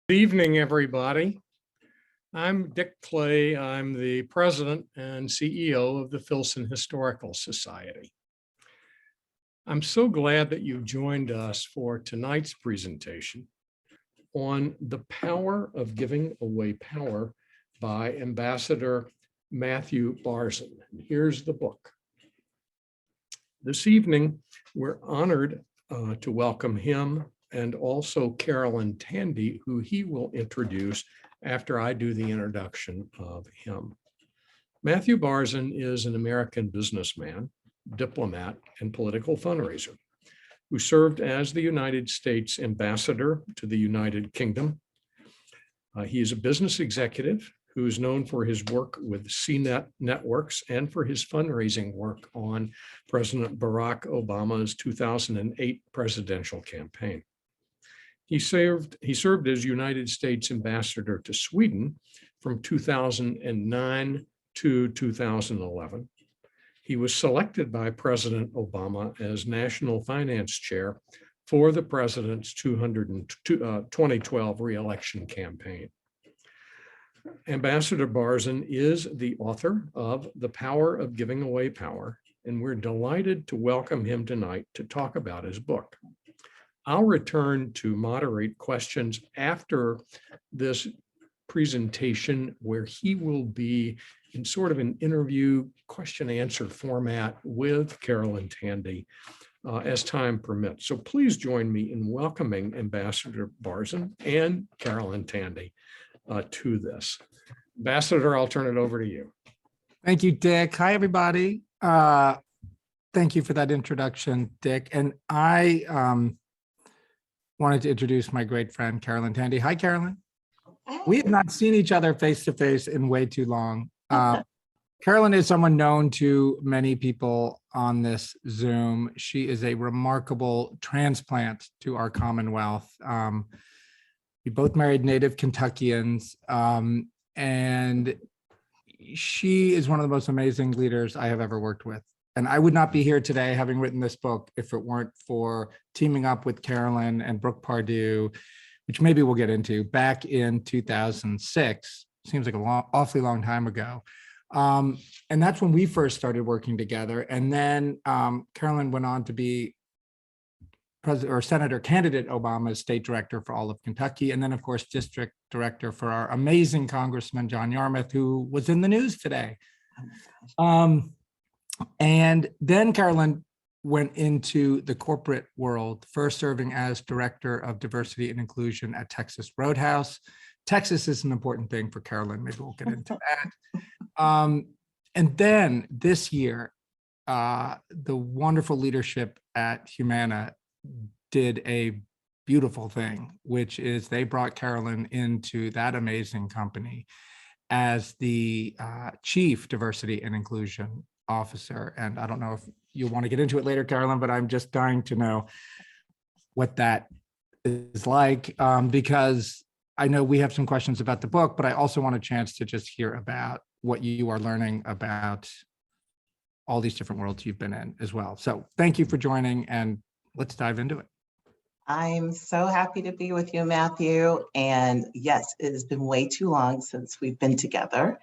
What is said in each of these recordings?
Good evening, everybody. I'm Dick Clay. I'm the president and CEO of the Filson Historical Society. I'm so glad that you've joined us for tonight's presentation on the power of giving away power by Ambassador Matthew Barzun. Here's the book. This evening, we're honored to welcome him and also Carolyn Tandy, who he will introduce after I do the introduction of him. Matthew Barzun is an American businessman, diplomat, and political fundraiser who served as the United States ambassador to the United Kingdom. He is a business executive who is known for his work with CNET networks and for his fundraising work on President Barack Obama's 2008 presidential campaign. He served as United States ambassador to Sweden from 2009 to 2011. He was selected by President Obama as national finance chair for the president's 2012 re-election campaign. Ambassador Barzun is the author of The Power of Giving Away Power, and we're delighted to welcome him tonight to talk about his book. I'll return to moderate questions after this presentation, where he will be in sort of an interview question-answer format with Carolyn Tandy as time permits. So please join me in welcoming Ambassador Barzun and Carolyn Tandy to this. Ambassador, I'll turn it over to you. Thank you, Dick. Hi, everybody. Thank you for that introduction, Dick. And I wanted to introduce my great friend, Carolyn Tandy. Hi, Carolyn. We have not seen each other face-to-face in way too long. Carolyn is someone known to many people on this Zoom. She is a remarkable transplant to our Commonwealth. We both married native Kentuckians, and she is one of the most amazing leaders I have ever worked with. And I would not be here today having written this book if it weren't for teaming up with Carolyn and Brooke Pardue, which maybe we'll get into, back in 2006. Seems like awfully long time ago. And that's when we first started working together. And then Carolyn went on to be Senator candidate Obama's state director for all of Kentucky. And then, of course, district director for our amazing Congressman, John Yarmouth, who was in the news today. And then Carolyn went into the corporate world, first serving as director of diversity and inclusion at Texas Roadhouse. Texas is an important thing for Carolyn. Maybe we'll get into that. And then this year, the wonderful leadership at Humana did a beautiful thing, which is they brought Carolyn into that amazing company as the chief diversity and inclusion officer. And I don't know if you'll want to get into it later, Carolyn, but I'm just dying to know what that is like, because I know we have some questions about the book, but I also want a chance to just hear about what you are learning about all these different worlds you've been in as well. So thank you for joining, and let's dive into it. I'm so happy to be with you, Matthew. And yes, it has been way too long since we've been together.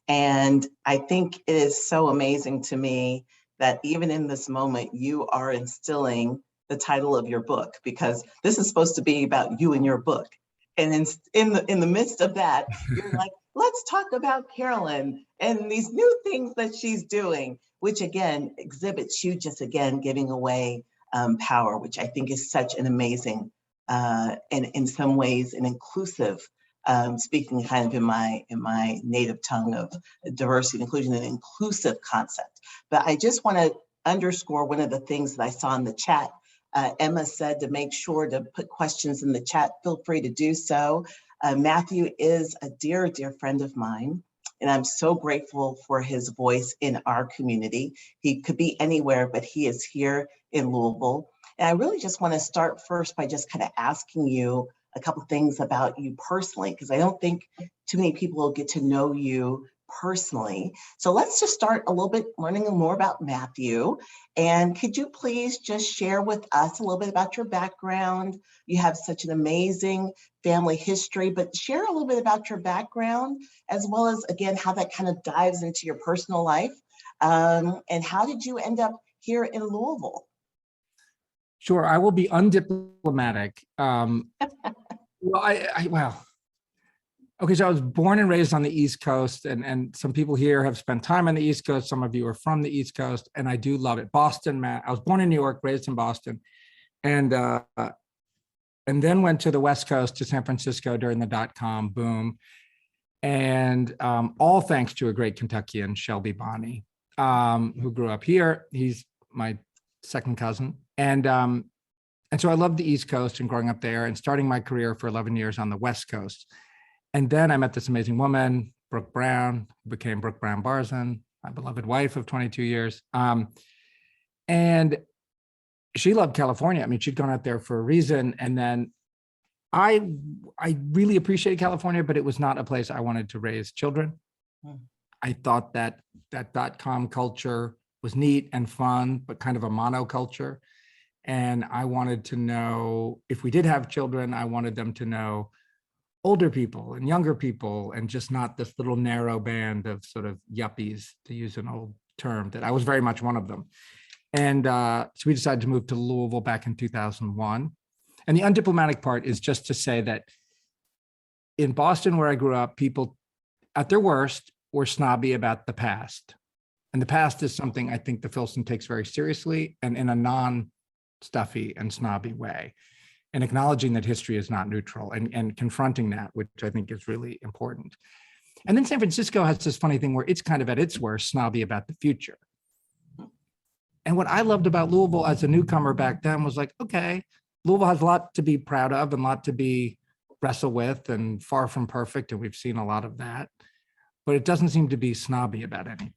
And I think it is so amazing to me that even in this moment, you are instilling the title of your book, because this is supposed to be about you and your book. And in the midst of that, you're like, let's talk about Carolyn and these new things that she's doing, which again exhibits you just again giving away power, which I think is such an amazing and in some ways an inclusive, speaking kind of in my native tongue of diversity and inclusion, an inclusive concept. But I just want to underscore one of the things that I saw in the chat. Emma said to make sure to put questions in the chat. Feel free to do so. Matthew is a dear, dear friend of mine, and I'm so grateful for his voice in our community. He could be anywhere, but he is here in Louisville. And I really just want to start first by just kind of asking you a couple things about you personally, because I don't think too many people will get to know you personally. So let's just start a little bit learning more about Matthew. And could you please just share with us a little bit about your background? You have such an amazing family history, but share a little bit about your background, as well as, again, how that kind of dives into your personal life. And how did you end up here in Louisville? Sure, I will be undiplomatic. Okay, so I was born and raised on the East Coast, and some people here have spent time on the East Coast. Some of you are from the East Coast, and I do love it. Boston, I was born in New York, raised in Boston, and then went to the West Coast to San Francisco during the dot-com boom, and all thanks to a great Kentuckian, Shelby Bonney, who grew up here. He's my second cousin, and so I loved the East Coast and growing up there and starting my career for 11 years on the West Coast. And then I met this amazing woman, Brooke Brown, who became Brooke Brown Barzun, my beloved wife of 22 years. And she loved California. I mean, she'd gone out there for a reason. And then I really appreciated California, but it was not a place I wanted to raise children. I thought that dot-com culture was neat and fun, but kind of a monoculture. And I wanted to know, if we did have children, I wanted them to know older people and younger people, and just not this little narrow band of sort of yuppies, to use an old term, that I was very much one of them. And so we decided to move to Louisville back in 2001. And the undiplomatic part is just to say that in Boston, where I grew up, people at their worst were snobby about the past. And the past is something I think the Filson takes very seriously, and in a non-stuffy and snobby way, and acknowledging that history is not neutral, and confronting that, which I think is really important. And then San Francisco has this funny thing where it's kind of at its worst snobby about the future. And what I loved about Louisville as a newcomer back then was like, okay, Louisville has a lot to be proud of and a lot to wrestle with, and far from perfect, and we've seen a lot of that, but it doesn't seem to be snobby about anything.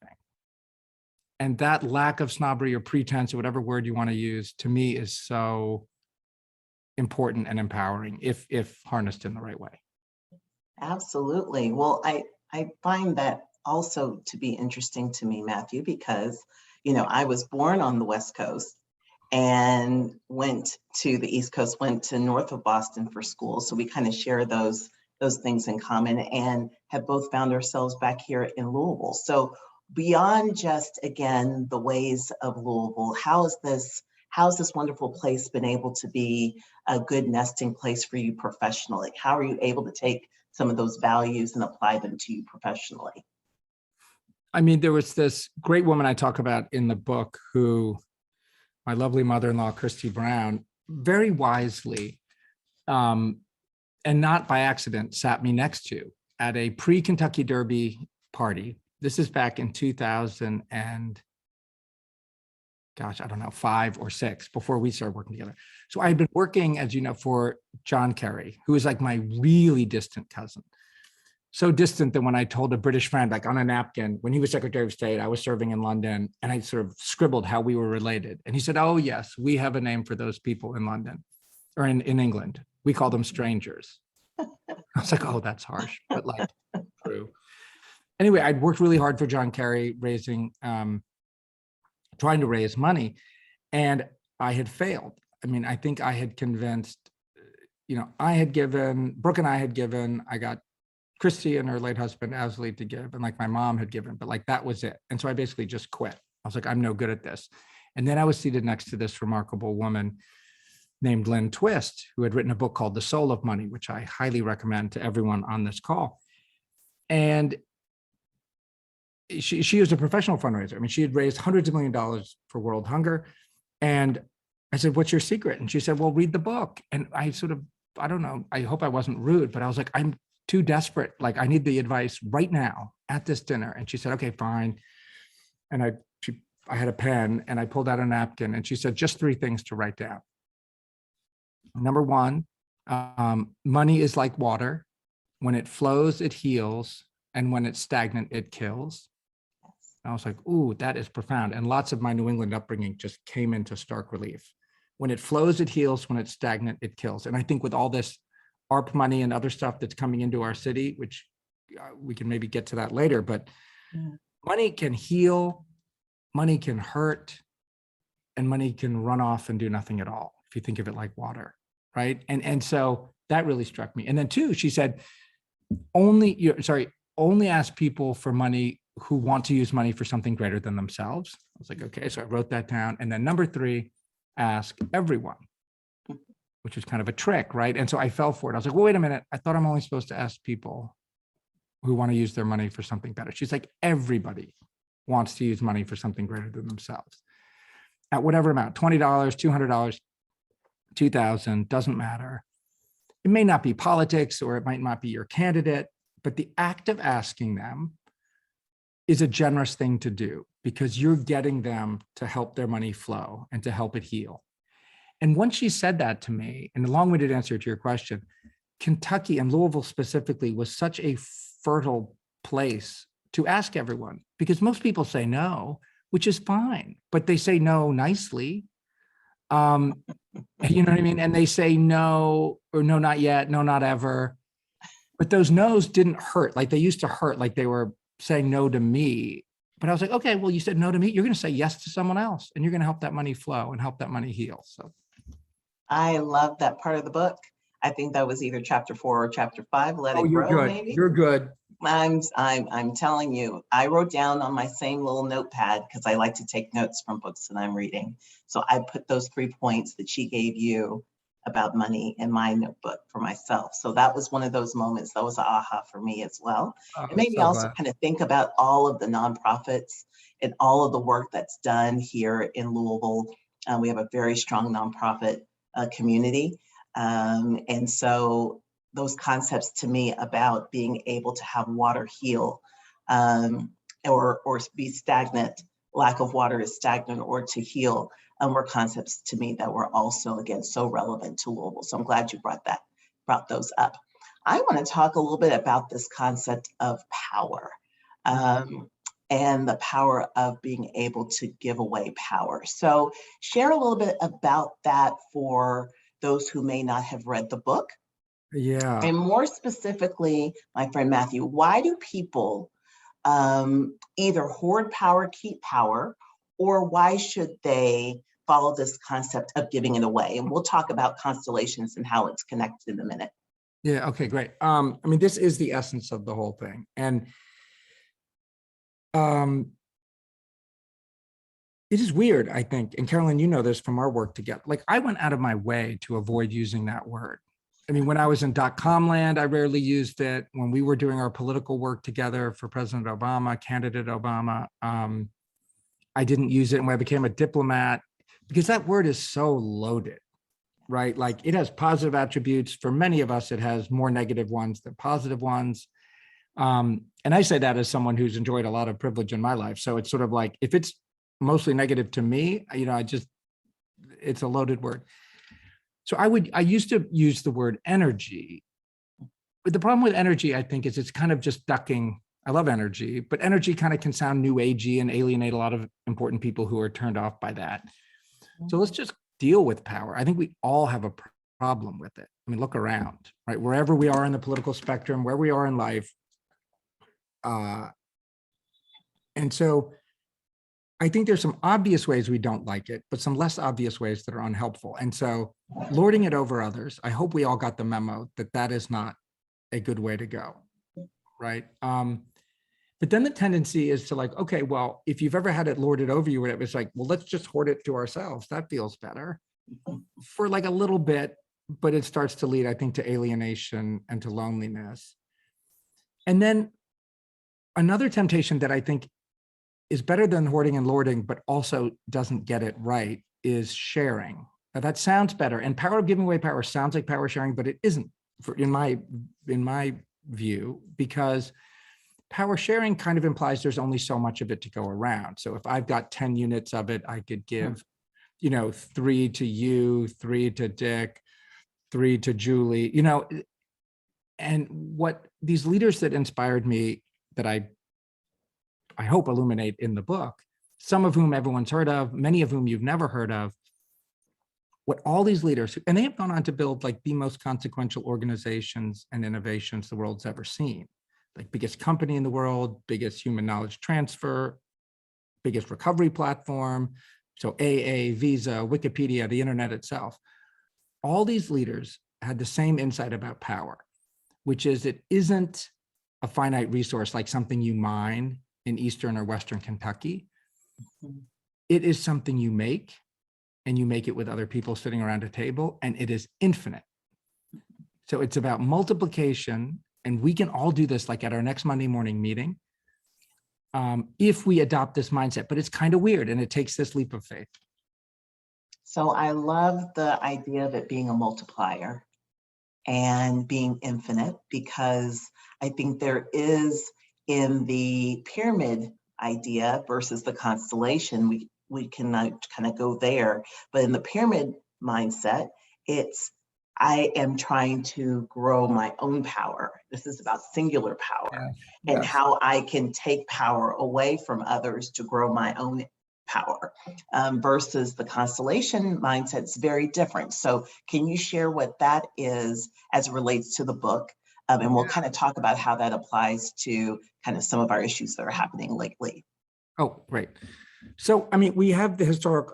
And that lack of snobbery or pretense, or whatever word you want to use, to me is so important and empowering if harnessed in the right way. Absolutely. Well, I find that also to be interesting to me, Matthew, because, I was born on the West Coast and went to the East Coast, went to north of Boston for school. So we kind of share those things in common, and have both found ourselves back here in Louisville. So beyond just, again, the ways of Louisville, how's this wonderful place been able to be a good nesting place for you professionally? How are you able to take some of those values and apply them to you professionally? I mean, there was this great woman I talk about in the book, who my lovely mother-in-law, Christy Brown, very wisely, and not by accident, sat me next to at a pre-Kentucky Derby party. This is back in 2000 and, gosh, I don't know, 5 or 6, before we started working together. So I had been working, as you know, for John Kerry, who is like my really distant cousin. So distant that when I told a British friend, like on a napkin, when he was Secretary of State, I was serving in London, and I sort of scribbled how we were related. And he said, oh yes, we have a name for those people in London, or in England. We call them strangers. I was like, oh, that's harsh, but like true. Anyway, I'd worked really hard for John Kerry, trying to raise money, and I had failed. I mean, I think I had convinced, I had given, Brooke and I had given, I got Christy and her late husband, Asley, to give, and like my mom had given, but like that was it. And so I basically just quit. I was like, I'm no good at this. And then I was seated next to this remarkable woman named Lynn Twist, who had written a book called The Soul of Money, which I highly recommend to everyone on this call. And she was a professional fundraiser. I mean, she had raised hundreds of $1 millions for world hunger. And I said, what's your secret? And she said, well, read the book. And I sort of, I don't know, I hope I wasn't rude, but I was like, I'm too desperate. Like, I need the advice right now at this dinner. And she said, okay, fine. And I had a pen, and I pulled out a napkin, and she said, just 3 things to write down. Number 1, money is like water. When it flows, it heals. And when it's stagnant, it kills. And I was like, ooh, that is profound. And lots of my New England upbringing just came into stark relief. When it flows, it heals. When it's stagnant, it kills. And I think with all this ARP money and other stuff that's coming into our city, which we can maybe get to that later, but Yeah. money can heal, money can hurt, and money can run off and do nothing at all, if you think of it like water, right? And so that really struck me. And then two, she said, only ask people for money who want to use money for something greater than themselves. I was like, okay, so I wrote that down. And then number three, ask everyone, which was kind of a trick, right? And so I fell for it. I was like, well, wait a minute. I thought I'm only supposed to ask people who want to use their money for something better. She's like, everybody wants to use money for something greater than themselves. At whatever amount, $20, $200, $2,000, doesn't matter. It may not be politics or it might not be your candidate, but the act of asking them is a generous thing to do because you're getting them to help their money flow and to help it heal. And once she said that to me, and a long-winded answer to your question, Kentucky and Louisville specifically was such a fertile place to ask everyone because most people say no, which is fine, but they say no nicely. You know what I mean? And they say no, or no, not yet, no, not ever. But those no's didn't hurt. Like they used to hurt, like they were saying no to me. But I was like, okay, well, you said no to me. You're going to say yes to someone else and you're going to help that money flow and help that money heal. So I love that part of the book. I think that was either chapter 4 or chapter 5. Let it you're grow, good. maybe. You're good. I'm telling you, I wrote down on my same little notepad because I like to take notes from books that I'm reading. So I put those 3 points that she gave you about money in my notebook for myself. So that was one of those moments that was an aha for me as well. Oh, It made me so also glad. kind of think about all of the nonprofits and all of the work that's done here in Louisville. We have a very strong nonprofit community. And so those concepts to me about being able to have water heal or be stagnant, lack of water is stagnant, or to heal were concepts to me that were also, again, so relevant to Louisville. So I'm glad you brought those up. I want to talk a little bit about this concept of power and the power of being able to give away power. So share a little bit about that for those who may not have read the book. Yeah. And more specifically, my friend Matthew, why do people either hoard power, keep power, or why should they follow this concept of giving it away? And we'll talk about constellations and how it's connected in a minute. Yeah. Okay, great. I mean, this is the essence of the whole thing. And it is weird, I think. And Carolyn, you know this from our work together. Like I went out of my way to avoid using that word. I mean, when I was in .com land, I rarely used it. When we were doing our political work together for President Obama, candidate Obama, I didn't use it. And when I became a diplomat, because that word is so loaded, right? Like it has positive attributes. For many of us, it has more negative ones than positive ones. And I say that as someone who's enjoyed a lot of privilege in my life. So it's sort of like, if it's mostly negative to me, you know, it's a loaded word. So I used to use the word energy, but the problem with energy, I think, is it's kind of just ducking. I love energy, but energy kind of can sound new agey and alienate a lot of important people who are turned off by that. So let's just deal with power. I think we all have a problem with it. I mean, look around, right? Wherever we are in the political spectrum, where we are in life. And so I think there's some obvious ways we don't like it, but some less obvious ways that are unhelpful. And so lording it over others, I hope we all got the memo that that is not a good way to go, right? But then the tendency is to like, okay, well, if you've ever had it lorded over you, it's like, well, let's just hoard it to ourselves. That feels better for like a little bit, but it starts to lead, I think, to alienation and to loneliness. And then another temptation that I think is better than hoarding and lording, but also doesn't get it right, is sharing. Now that sounds better. And power of giving away power sounds like power sharing, but it isn't in my view, because power sharing kind of implies there's only so much of it to go around. So if I've got 10 units of it, I could give, 3 to you, 3 to Dick, 3 to Julie, and what these leaders that inspired me that I hope illuminate in the book, some of whom everyone's heard of, many of whom you've never heard of, what all these leaders, and they have gone on to build like the most consequential organizations and innovations the world's ever seen. like biggest company in the world, biggest human knowledge transfer, biggest recovery platform. So AA, Visa, Wikipedia, the internet itself. All these leaders had the same insight about power, which is it isn't a finite resource like something you mine in Eastern or Western Kentucky. It is something you make, and you make it with other people sitting around a table, and it is infinite. So it's about multiplication, and we can all do this like at our next Monday morning meeting if we adopt this mindset, but it's kind of weird and it takes this leap of faith. So I love the idea of it being a multiplier and being infinite, because I think there is in the pyramid idea versus the constellation, we can kind of go there, but in the pyramid mindset, it's I am trying to grow my own power. This is about singular power and how I can take power away from others to grow my own power versus the constellation mindset is very different. So can you share what that is as it relates to the book? And we'll kind of talk about how that applies to kind of some of our issues that are happening lately. Oh, great. So, I mean, we have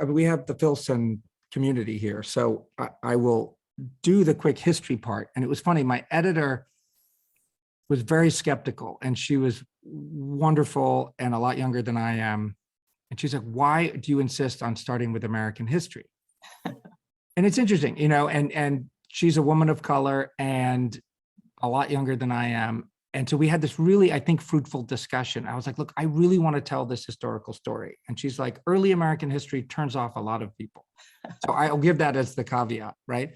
we have the Filson community here. So I will do the quick history part. And it was funny, my editor was very skeptical, and she was wonderful and a lot younger than I am. And she's like, why do you insist on starting with American history? And it's interesting, you know, and she's a woman of color and a lot younger than I am. And so we had this really, I think, fruitful discussion. I was like, look, I really want to tell this historical story. And she's like, early American history turns off a lot of people. So I'll give that as the caveat, right?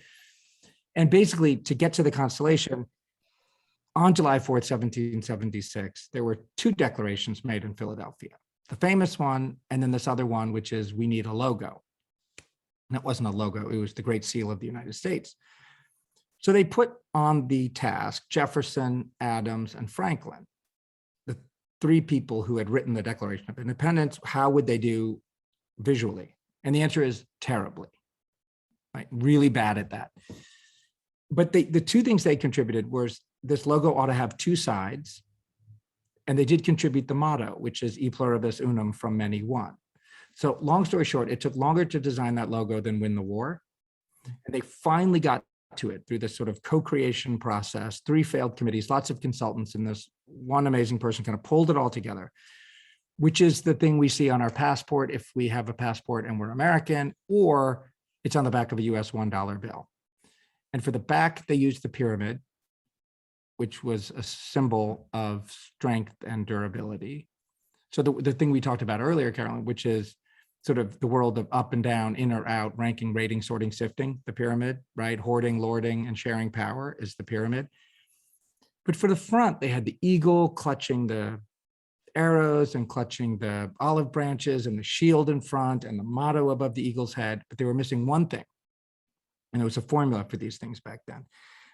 And basically, to get to the Constellation, on July 4th, 1776, there were two declarations made in Philadelphia. The famous one, and then this other one, which is, we need a logo. And it wasn't a logo, it was the Great Seal of the United States. So they put on the task Jefferson, Adams, and Franklin, the three people who had written the Declaration of Independence. How would they do visually? And the answer is terribly, right? Really bad at that. But the two things they contributed was this logo ought to have two sides. And they did contribute the motto, which is E pluribus unum, from many one. So long story short, it took longer to design that logo than win the war. And they finally got to it through this sort of co-creation process, 3 failed committees, lots of consultants, and this one amazing person kind of pulled it all together, which is the thing we see on our passport if we have a passport and we're American, or it's on the back of a US $1 bill. And for the back, they used the pyramid, which was a symbol of strength and durability. So the thing we talked about earlier, Carolyn, which is sort of the world of up and down, in or out, ranking, rating, sorting, sifting, the pyramid, right? Hoarding, lording, and sharing power is the pyramid. But for the front, they had the eagle clutching the arrows and clutching the olive branches and the shield in front and the motto above the eagle's head, but they were missing one thing. And there was a formula for these things back then.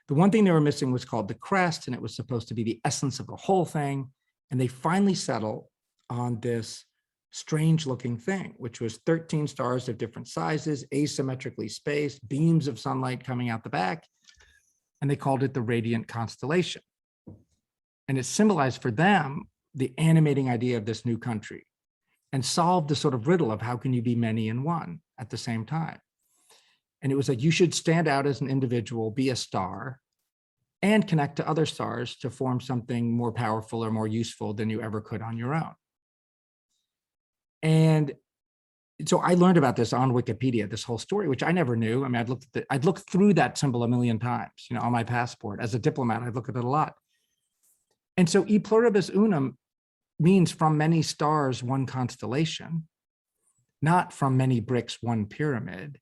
The one thing they were missing was called the crest, and it was supposed to be the essence of the whole thing. And they finally settled on this strange looking thing, which was 13 stars of different sizes, asymmetrically spaced, beams of sunlight coming out the back. And they called it the radiant constellation. And it symbolized for them the animating idea of this new country, and solved the sort of riddle of how can you be many in one at the same time. And it was like, you should stand out as an individual, be a star, and connect to other stars to form something more powerful or more useful than you ever could on your own. And so I learned about this on Wikipedia, this whole story, which I never knew. I mean, I'd looked through that symbol a million times, you know, on my passport. As a diplomat, I'd look at it a lot. And so E pluribus unum means from many stars, one constellation, not from many bricks, one pyramid.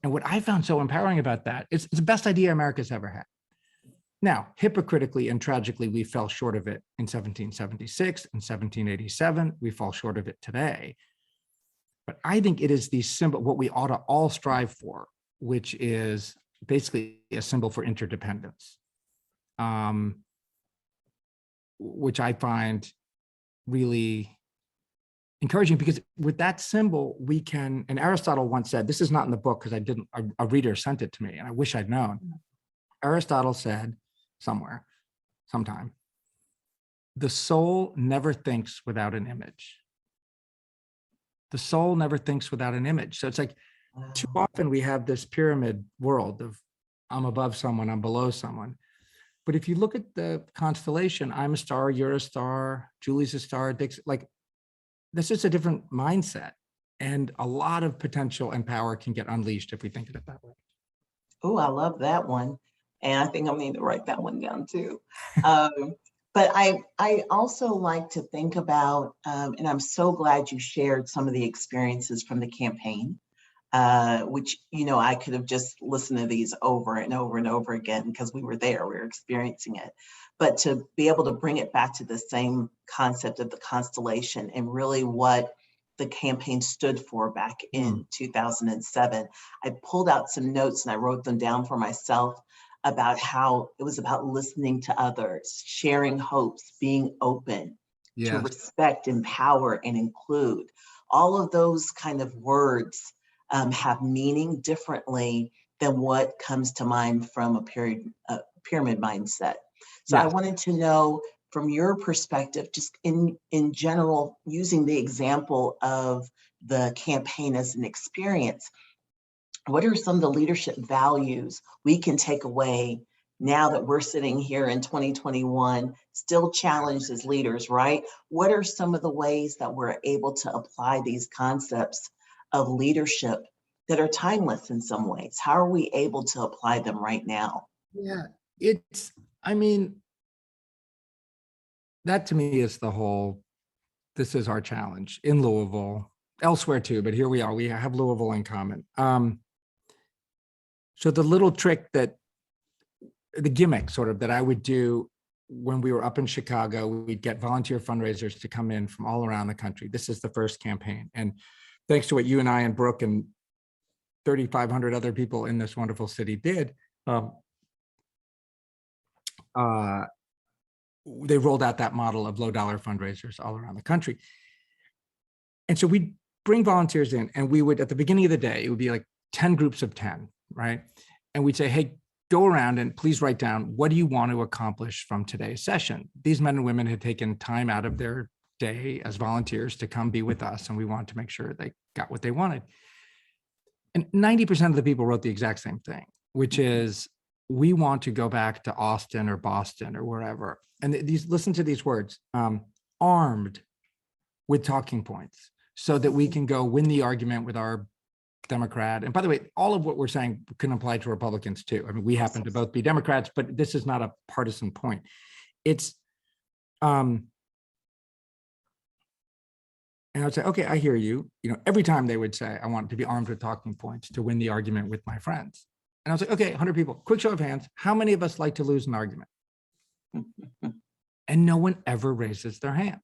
And what I found so empowering about that is it's the best idea America's ever had. Now, hypocritically and tragically, we fell short of it in 1776 and 1787. We fall short of it today. But I think it is the symbol, what we ought to all strive for, which is basically a symbol for interdependence, which I find really encouraging, because with that symbol, we can, and Aristotle once said, this is not in the book because I didn't, a reader sent it to me and I wish I'd known. Aristotle said somewhere, sometime, the soul never thinks without an image. The soul never thinks without an image. So it's like, too often we have this pyramid world of I'm above someone, I'm below someone. But if you look at the constellation, I'm a star, you're a star, Julie's a star, Dick's, like, that's just a different mindset. And a lot of potential and power can get unleashed if we think of it that way. Oh, I love that one. And I think I need to write that one down too. But I also like to think about, and I'm so glad you shared some of the experiences from the campaign, which, I could have just listened to these over and over and over again because we were there, we were experiencing it. But to be able to bring it back to the same concept of the constellation and really what the campaign stood for back in 2007, I pulled out some notes and I wrote them down for myself about how it was about listening to others, sharing hopes, being open, to respect, empower, and include. All of those kind of words have meaning differently than what comes to mind from a pyramid mindset. So I wanted to know from your perspective, just in general, using the example of the campaign as an experience, what are some of the leadership values we can take away now that we're sitting here in 2021, still challenged as leaders, right? What are some of the ways that we're able to apply these concepts of leadership that are timeless in some ways? How are we able to apply them right now? Yeah, I mean, that to me is this is our challenge in Louisville, elsewhere too, but here we are, we have Louisville in common. So the little trick the gimmick sort of that I would do when we were up in Chicago, we'd get volunteer fundraisers to come in from all around the country. This is the first campaign. And thanks to what you and I and Brooke and 3,500 other people in this wonderful city did, they rolled out that model of low dollar fundraisers all around the country. And so we'd bring volunteers in and we would, at the beginning of the day, it would be like 10 groups of 10, right? And we'd say, hey, go around and please write down, what do you want to accomplish from today's session? These men and women had taken time out of their day as volunteers to come be with us, and we wanted to make sure they got what they wanted. And 90% of the people wrote the exact same thing, which is, we want to go back to Austin or Boston or wherever. And listen to these words, armed with talking points so that we can go win the argument with our Democrat. And by the way, all of what we're saying can apply to Republicans too. I mean, we happen to both be Democrats, but this is not a partisan point. It's, and I would say, okay, I hear you. Every time they would say, I want to be armed with talking points to win the argument with my friends. And I was like, okay, 100 people, quick show of hands. How many of us like to lose an argument? And no one ever raises their hand.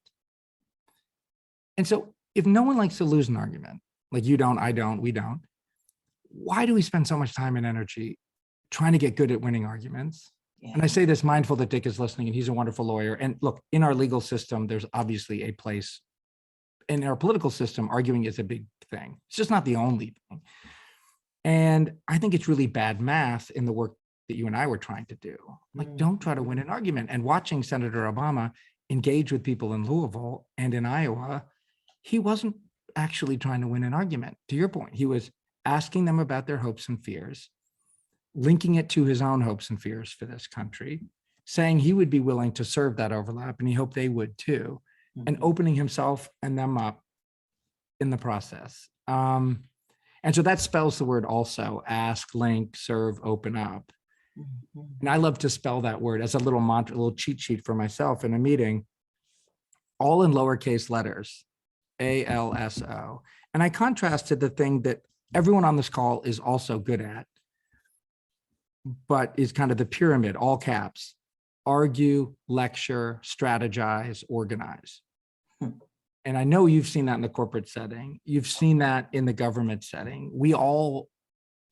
And so if no one likes to lose an argument, like you don't, I don't, we don't, why do we spend so much time and energy trying to get good at winning arguments? Yeah. And I say this mindful that Dick is listening and he's a wonderful lawyer. And look, in our legal system, there's obviously a place. In our political system, arguing is a big thing. It's just not the only thing. And I think it's really bad math in the work that you and I were trying to do. Like, don't try to win an argument. And watching Senator Obama engage with people in Louisville and in Iowa, he wasn't actually trying to win an argument. To your point, he was asking them about their hopes and fears, linking it to his own hopes and fears for this country, saying he would be willing to serve that overlap, and he hoped they would too, and opening himself and them up in the process. And so that spells the word also: ask, link, serve, open up. And I love to spell that word as a little mantra, a little cheat sheet for myself in a meeting, all in lowercase letters, ALSO. And I contrasted the thing that everyone on this call is also good at, but is kind of the pyramid, all caps: argue, lecture, strategize, organize. And I know you've seen that in the corporate setting. You've seen that in the government setting. We all,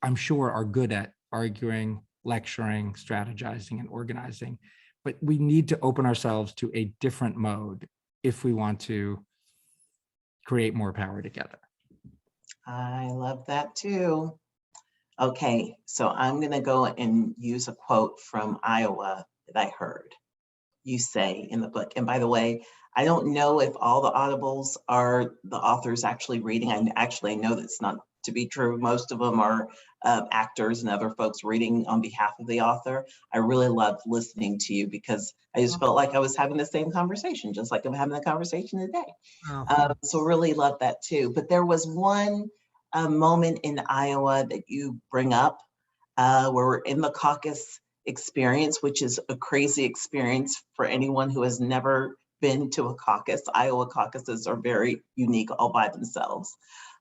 I'm sure, are good at arguing, lecturing, strategizing, and organizing, but we need to open ourselves to a different mode if we want to create more power together. I love that too. Okay, so I'm going to go and use a quote from Iowa that I heard. you say in the book. And by the way, I don't know if all the audibles are the authors actually reading. I actually know that's not to be true. Most of them are actors and other folks reading on behalf of the author. I really loved listening to you because I just felt like I was having the same conversation, just like I'm having the conversation today. So really love that too. But there was one moment in Iowa that you bring up where we're in the caucus experience, which is a crazy experience for anyone who has never been to a caucus. Iowa caucuses are very unique all by themselves.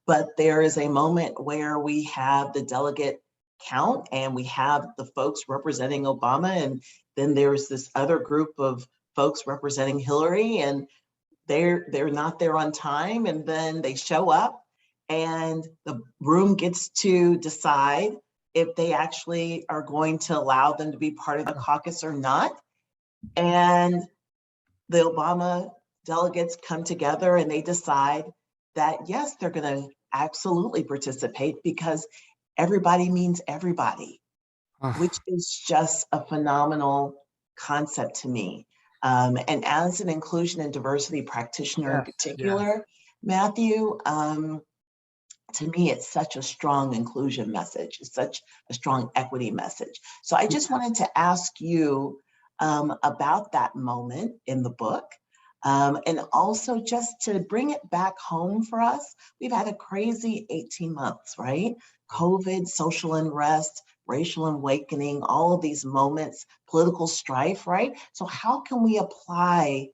But there is a moment where we have the delegate count and we have the folks representing Obama, and then there's this other group of folks representing Hillary, and they're not there on time, and then they show up and the room gets to decide if they actually are going to allow them to be part of the caucus or not. And the Obama delegates come together and they decide that, yes, they're going to absolutely participate because everybody means everybody, which is just a phenomenal concept to me. And as an inclusion and diversity practitioner in particular, Matthew, to me, it's such a strong inclusion message. It's such a strong equity message. So I just wanted to ask you about that moment in the book. And also just to bring it back home for us, we've had a crazy 18 months, right? COVID, social unrest, racial awakening, all of these moments, political strife, right? So how can we apply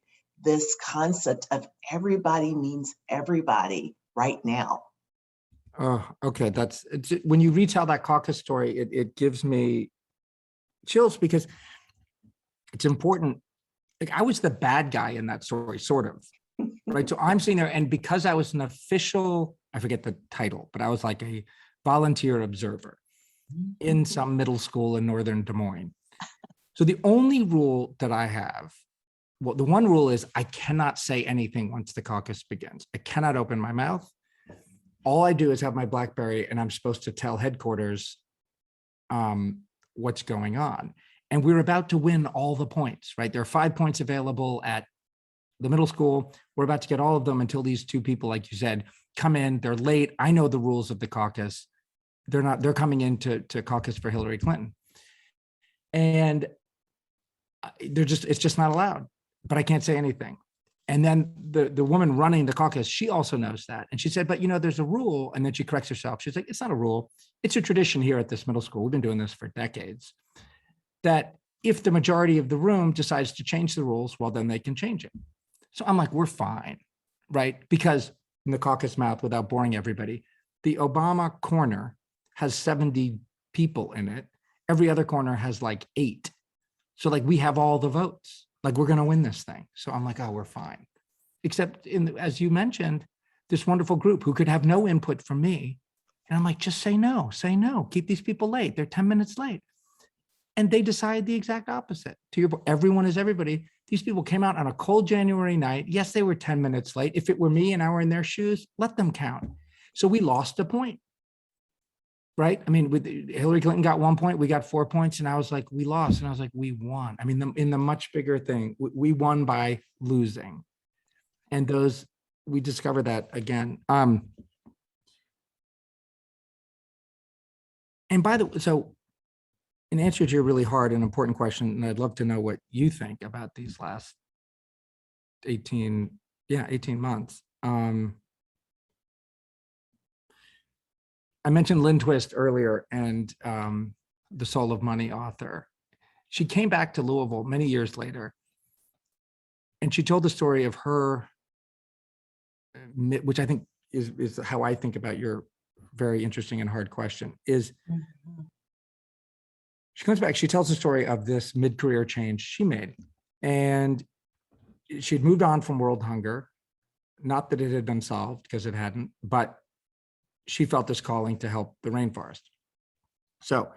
this concept of everybody means everybody right now? Oh, okay. When you retell that caucus story, it gives me chills because it's important. Like I was the bad guy in that story, sort of, right? So I'm sitting there, and because I was an official, I forget the title, but I was like a volunteer observer in some middle school in northern Des Moines. So the only rule that I have, well, the one rule is I cannot say anything once the caucus begins. I cannot open my mouth. All I do is have my BlackBerry, and I'm supposed to tell headquarters what's going on. And we're about to win all the points, right? There are 5 points available at the middle school. We're about to get all of them until these two people, like you said, come in. They're late. I know the rules of the caucus. They're coming in to caucus for Hillary Clinton. And it's just not allowed, but I can't say anything. And then the woman running the caucus, she also knows that. And she said, but there's a rule. And then she corrects herself. She's like, it's not a rule. It's a tradition here at this middle school. We've been doing this for decades, that if the majority of the room decides to change the rules, well, then they can change it. So I'm like, we're fine, right? Because in the caucus mouth, without boring everybody, the Obama corner has 70 people in it. Every other corner has like 8. So like we have all the votes, like we're going to win this thing. So I'm like, oh, we're fine. Except as you mentioned, this wonderful group who could have no input from me. And I'm like, just say no, keep these people late. They're 10 minutes late. And they decide the exact opposite. To your point, everyone is everybody. These people came out on a cold January night. Yes, they were 10 minutes late. If it were me and I were in their shoes, let them count. So we lost a point, right? I mean, with Hillary Clinton got 1 point, we got 4 points, and I was like, we lost. And I was like, we won. I mean, in the much bigger thing, we won by losing. And we discovered that again. And by the way, so in answer to your really hard and important question, and I'd love to know what you think about these last 18 months. I mentioned Lynn Twist earlier, and the Soul of Money author. She came back to Louisville many years later, and she told the story of her, which I think is how I think about your very interesting and hard question, is she comes back, she tells the story of this mid-career change she made. And she'd moved on from world hunger. Not that it had been solved, because it hadn't, but she felt this calling to help the rainforest. So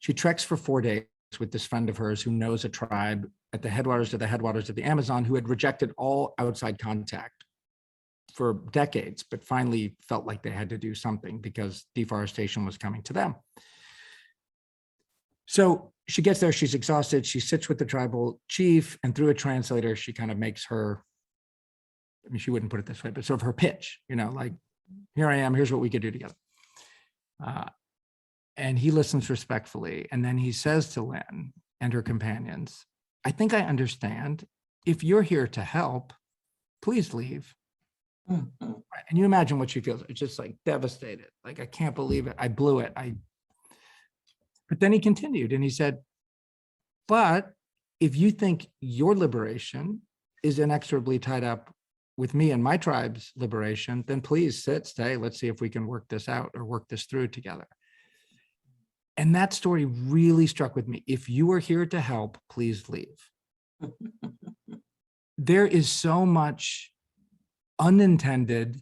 she treks for 4 days with this friend of hers who knows a tribe at the headwaters of the Amazon who had rejected all outside contact for decades, but finally felt like they had to do something because deforestation was coming to them. So she gets there, she's exhausted, she sits with the tribal chief, and through a translator, she kind of makes her, I mean, she wouldn't put it this way, but sort of her pitch, like, here I am, here's what we could do together. And he listens respectfully. And then he says to Lynn and her companions, I think I understand. If you're here to help, please leave. Mhm. And you imagine what she feels. It's just like devastated. Like, I can't believe it. I blew it. But then he continued and he said, but if you think your liberation is inexorably tied up with me and my tribe's liberation, then please stay. Let's see if we can work this out or work this through together. And that story really struck with me. If you are here to help, please leave. There is so much unintended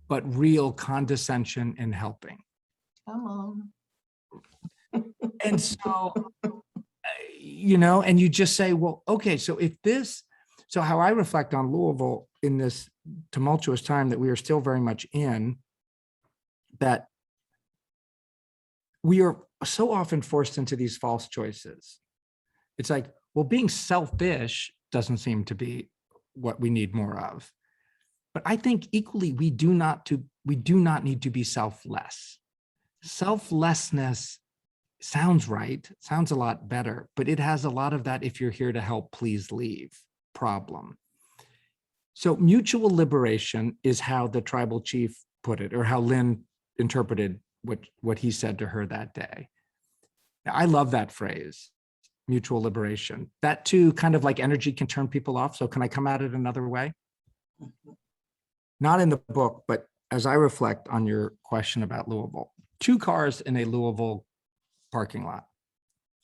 but real condescension in helping. Come on. And so, and you just say, well, okay, so how I reflect on Louisville in this tumultuous time that we are still very much in, that we are so often forced into these false choices. It's like, well, being selfish doesn't seem to be what we need more of. But I think equally, we do not need to be selfless. Selflessness sounds right, sounds a lot better, but it has a lot of that, if you're here to help, please leave problem. So mutual liberation is how the tribal chief put it, or how Lynn interpreted what he said to her that day. Now, I love that phrase, mutual liberation. That too, kind of like energy can turn people off. So can I come at it another way? Not in the book, but as I reflect on your question about Louisville, 2 cars in a Louisville parking lot,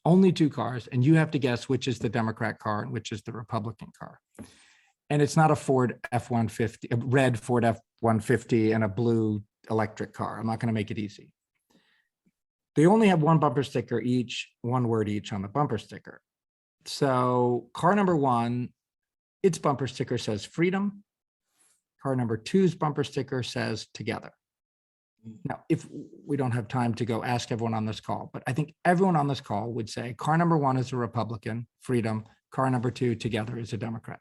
only 2 cars. And you have to guess which is the Democrat car and which is the Republican car. And it's not a Ford F-150, a red Ford F-150 and a blue electric car. I'm not going to make it easy. They only have 1 bumper sticker each, 1 word each on the bumper sticker. So car number 1, its bumper sticker says freedom. Car number 2's bumper sticker says together. Now, if we don't have time to go ask everyone on this call, but I think everyone on this call would say car number 1 is a Republican, freedom. Car number 2 together is a Democrat.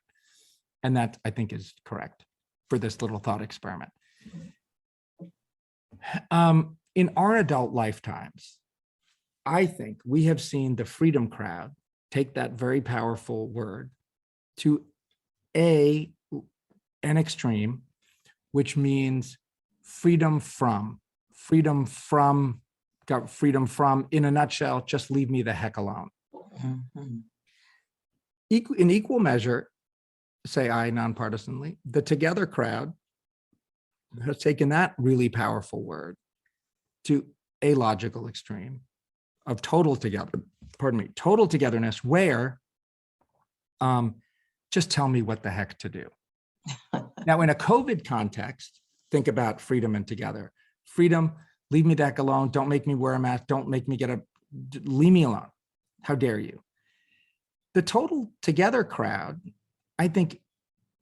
And that, I think, is correct for this little thought experiment. In our adult lifetimes, I think we have seen the freedom crowd take that very powerful word to an extreme, which means freedom from, in a nutshell, just leave me the heck alone. Mhm. In equal measure, say I nonpartisanly, the together crowd has taken that really powerful word to a logical extreme of total togetherness, where just tell me what the heck to do. Now, in a COVID context, think about freedom and together. Freedom, leave me the heck alone. Don't make me wear a mask. Don't make me leave me alone. How dare you? The total together crowd, I think,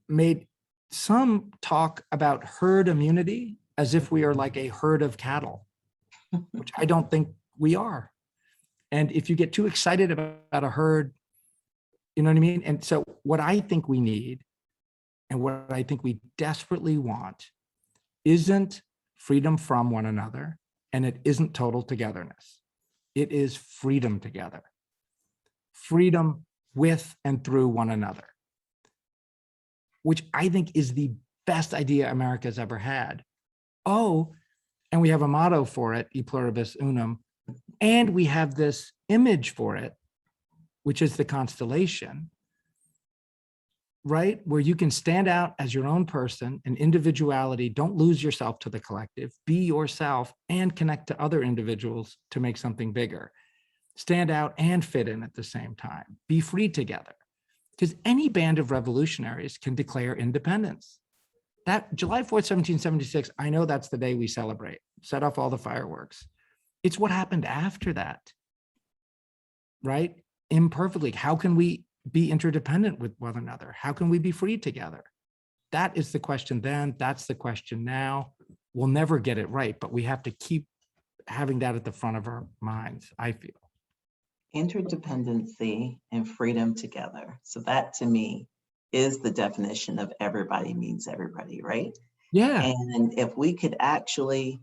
made some talk about herd immunity as if we are like a herd of cattle, which I don't think we are. And if you get too excited about a herd, you know what I mean? And so what I think we need, and what I think we desperately want, isn't freedom from one another, and it isn't total togetherness. It is freedom together. Freedom with and through one another, which I think is the best idea America's ever had. Oh, and we have a motto for it, e pluribus unum, and we have this image for it, which is the constellation, right? Where you can stand out as your own person, and individuality, don't lose yourself to the collective, be yourself and connect to other individuals to make something bigger. Stand out and fit in at the same time, be free together. Because any band of revolutionaries can declare independence. That July 4th, 1776, I know that's the day we celebrate, set off all the fireworks. It's what happened after that, right? Imperfectly. How can we be interdependent with one another? How can we be free together? That is the question then, that's the question now. We'll never get it right, but we have to keep having that at the front of our minds, I feel. interdependency and freedom together. So that to me is the definition of everybody means everybody, right? Yeah. And if we could actually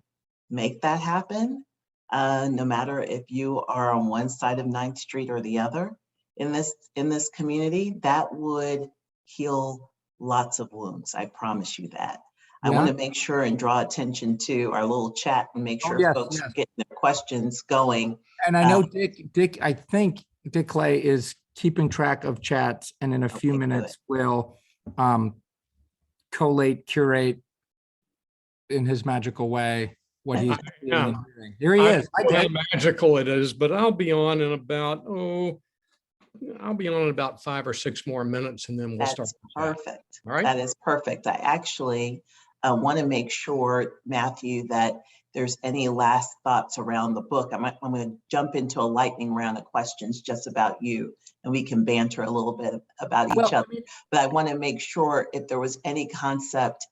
make that happen, no matter if you are on one side of 9th Street or the other in this community, that would heal lots of wounds. I promise you that. I Yeah. want to make sure and draw attention to our little chat and make Oh, sure yes, folks yes. are getting their questions going. And I know Dick, I think Dick Clay is keeping track of chats, and in a few Okay, minutes will collate, curate in his magical way what he's seeing and hearing. Here he is. Hi, I don't know Dick. how magical it is, but I'll be on in about, I'll be on in about 5 or 6 more minutes and then we'll start. That's perfect. All right. That is perfect. I actually want to make sure, Matthew, that there's any last thoughts around the book. I'm going to jump into a lightning round of questions just about you, and we can banter a little bit about each other. But I want to make sure if there was any concept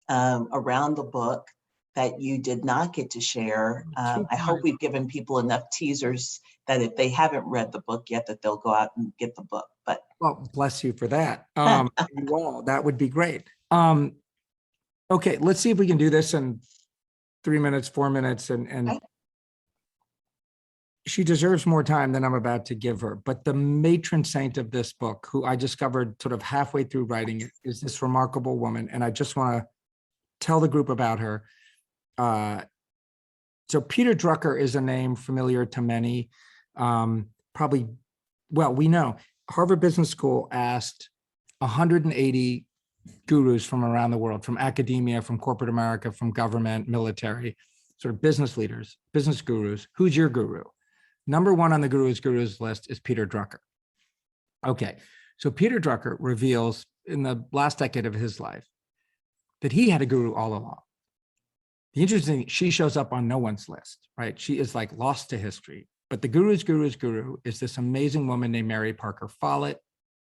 around the book that you did not get to share. I hope we've given people enough teasers that if they haven't read the book yet, that they'll go out and get the book. But well, bless you for that. You all, that would be great. Okay, let's see if we can do this in 3 minutes, 4 minutes, and Okay. She deserves more time than I'm about to give her. But the matron saint of this book, who I discovered sort of halfway through writing it, is this remarkable woman. And I just want to tell the group about her. So Peter Drucker is a name familiar to many. Probably, well, we know Harvard Business School asked 180 gurus from around the world, from academia, from corporate America, from government, military, sort of business leaders, business gurus. Who's your guru? Number one on the gurus list is Peter Drucker. Okay, so Peter Drucker reveals in the last decade of his life that he had a guru all along. The interesting thing, she shows up on no one's list, right? She is like lost to history. But the guru's guru is this amazing woman named Mary Parker Follett,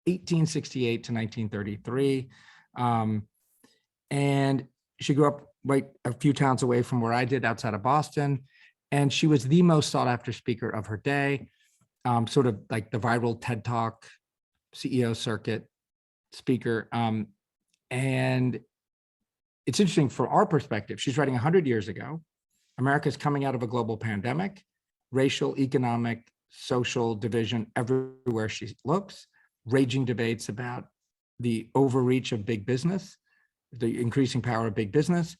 1868 to 1933. And she grew up right a few towns away from where I did, outside of Boston. And she was the most sought after speaker of her day, sort of like the viral TED Talk, CEO circuit speaker. And it's interesting from our perspective, she's writing 100 years ago. America's coming out of a global pandemic, racial, economic, social division everywhere she looks, raging debates about the overreach of big business, the increasing power of big business,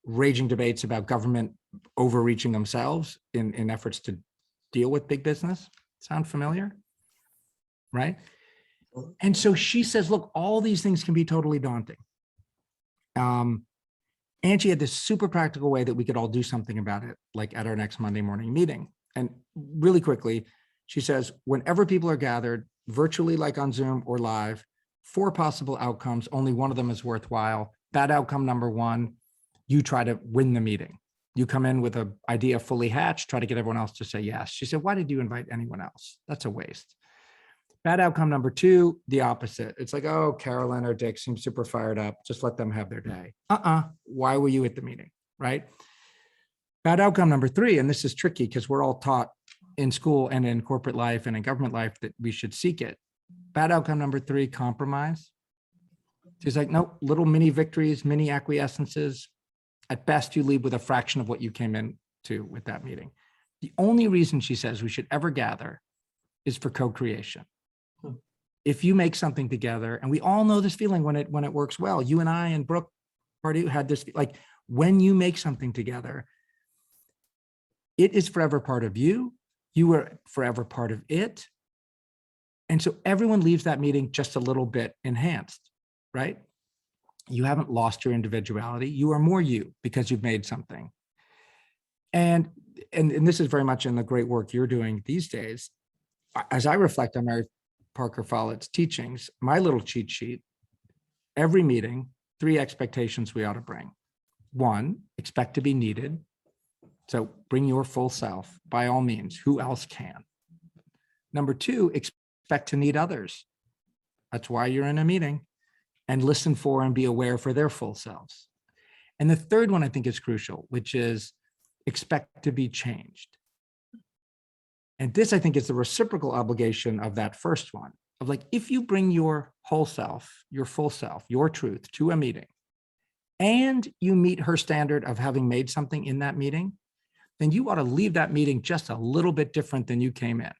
raging debates about government overreaching themselves in efforts to deal with big business. Sound familiar? Right? And so she says, look, all these things can be totally daunting. And she had this super practical way that we could all do something about it, like at our next Monday morning meeting. And really quickly, she says, whenever people are gathered, virtually like on Zoom or live, 4 possible outcomes, only one of them is worthwhile. Bad outcome number 1, you try to win the meeting. You come in with an idea fully hatched, try to get everyone else to say yes. She said, why did you invite anyone else? That's a waste. Bad outcome number 2, the opposite. It's like, oh, Carolyn or Dick seem super fired up. Just let them have their day. Why were you at the meeting, right? Bad outcome number 3, and this is tricky because we're all taught in school and in corporate life and in government life that we should seek it. Bad outcome number 3, compromise. She's like, nope, little mini victories, mini acquiescences. At best, you leave with a fraction of what you came into with that meeting. The only reason she says we should ever gather is for co-creation. If you make something together, and we all know this feeling when it works well. You and I and Brooke Pardue had this, like when you make something together, it is forever part of you. You are forever part of it. And so everyone leaves that meeting just a little bit enhanced, right? You haven't lost your individuality. You are more you because you've made something. And this is very much in the great work you're doing these days. As I reflect on Mary Parker Follett's teachings, my little cheat sheet, every meeting, 3 expectations we ought to bring. 1, expect to be needed. So bring your full self by all means. Who else can? Number 2, expect to need others. That's why you're in a meeting. And listen for and be aware for their full selves. And the third one I think is crucial, which is expect to be changed. And this, I think, is the reciprocal obligation of that first one of like, if you bring your whole self, your full self, your truth to a meeting, and you meet her standard of having made something in that meeting, then you ought to leave that meeting just a little bit different than you came in.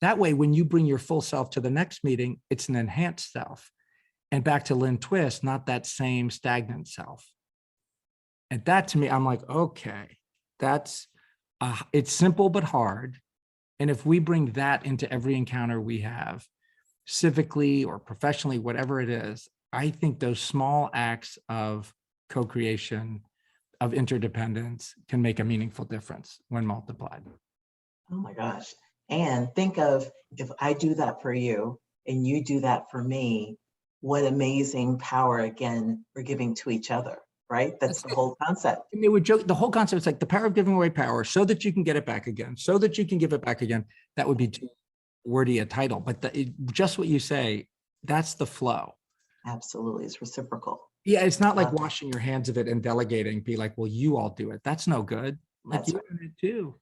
That way, when you bring your full self to the next meeting, it's an enhanced self. And back to Lynn Twist, not that same stagnant self. And that to me, I'm like, okay, that's, it's simple but hard. And if we bring that into every encounter we have, civically or professionally, whatever it is, I think those small acts of co-creation, of interdependence can make a meaningful difference when multiplied. Oh my gosh. And think of, if I do that for you and you do that for me, what amazing power, again, we're giving to each other, right? That's the whole concept. And they would joke, the whole concept is like the power of giving away power so that you can get it back again, so that you can give it back again. That would be too wordy a title, but just what you say, that's the flow. Absolutely, it's reciprocal. Yeah, it's not like Love it. washing your hands of it and delegating, be like, well, you all do it. That's no good. Like That's you right. do it too.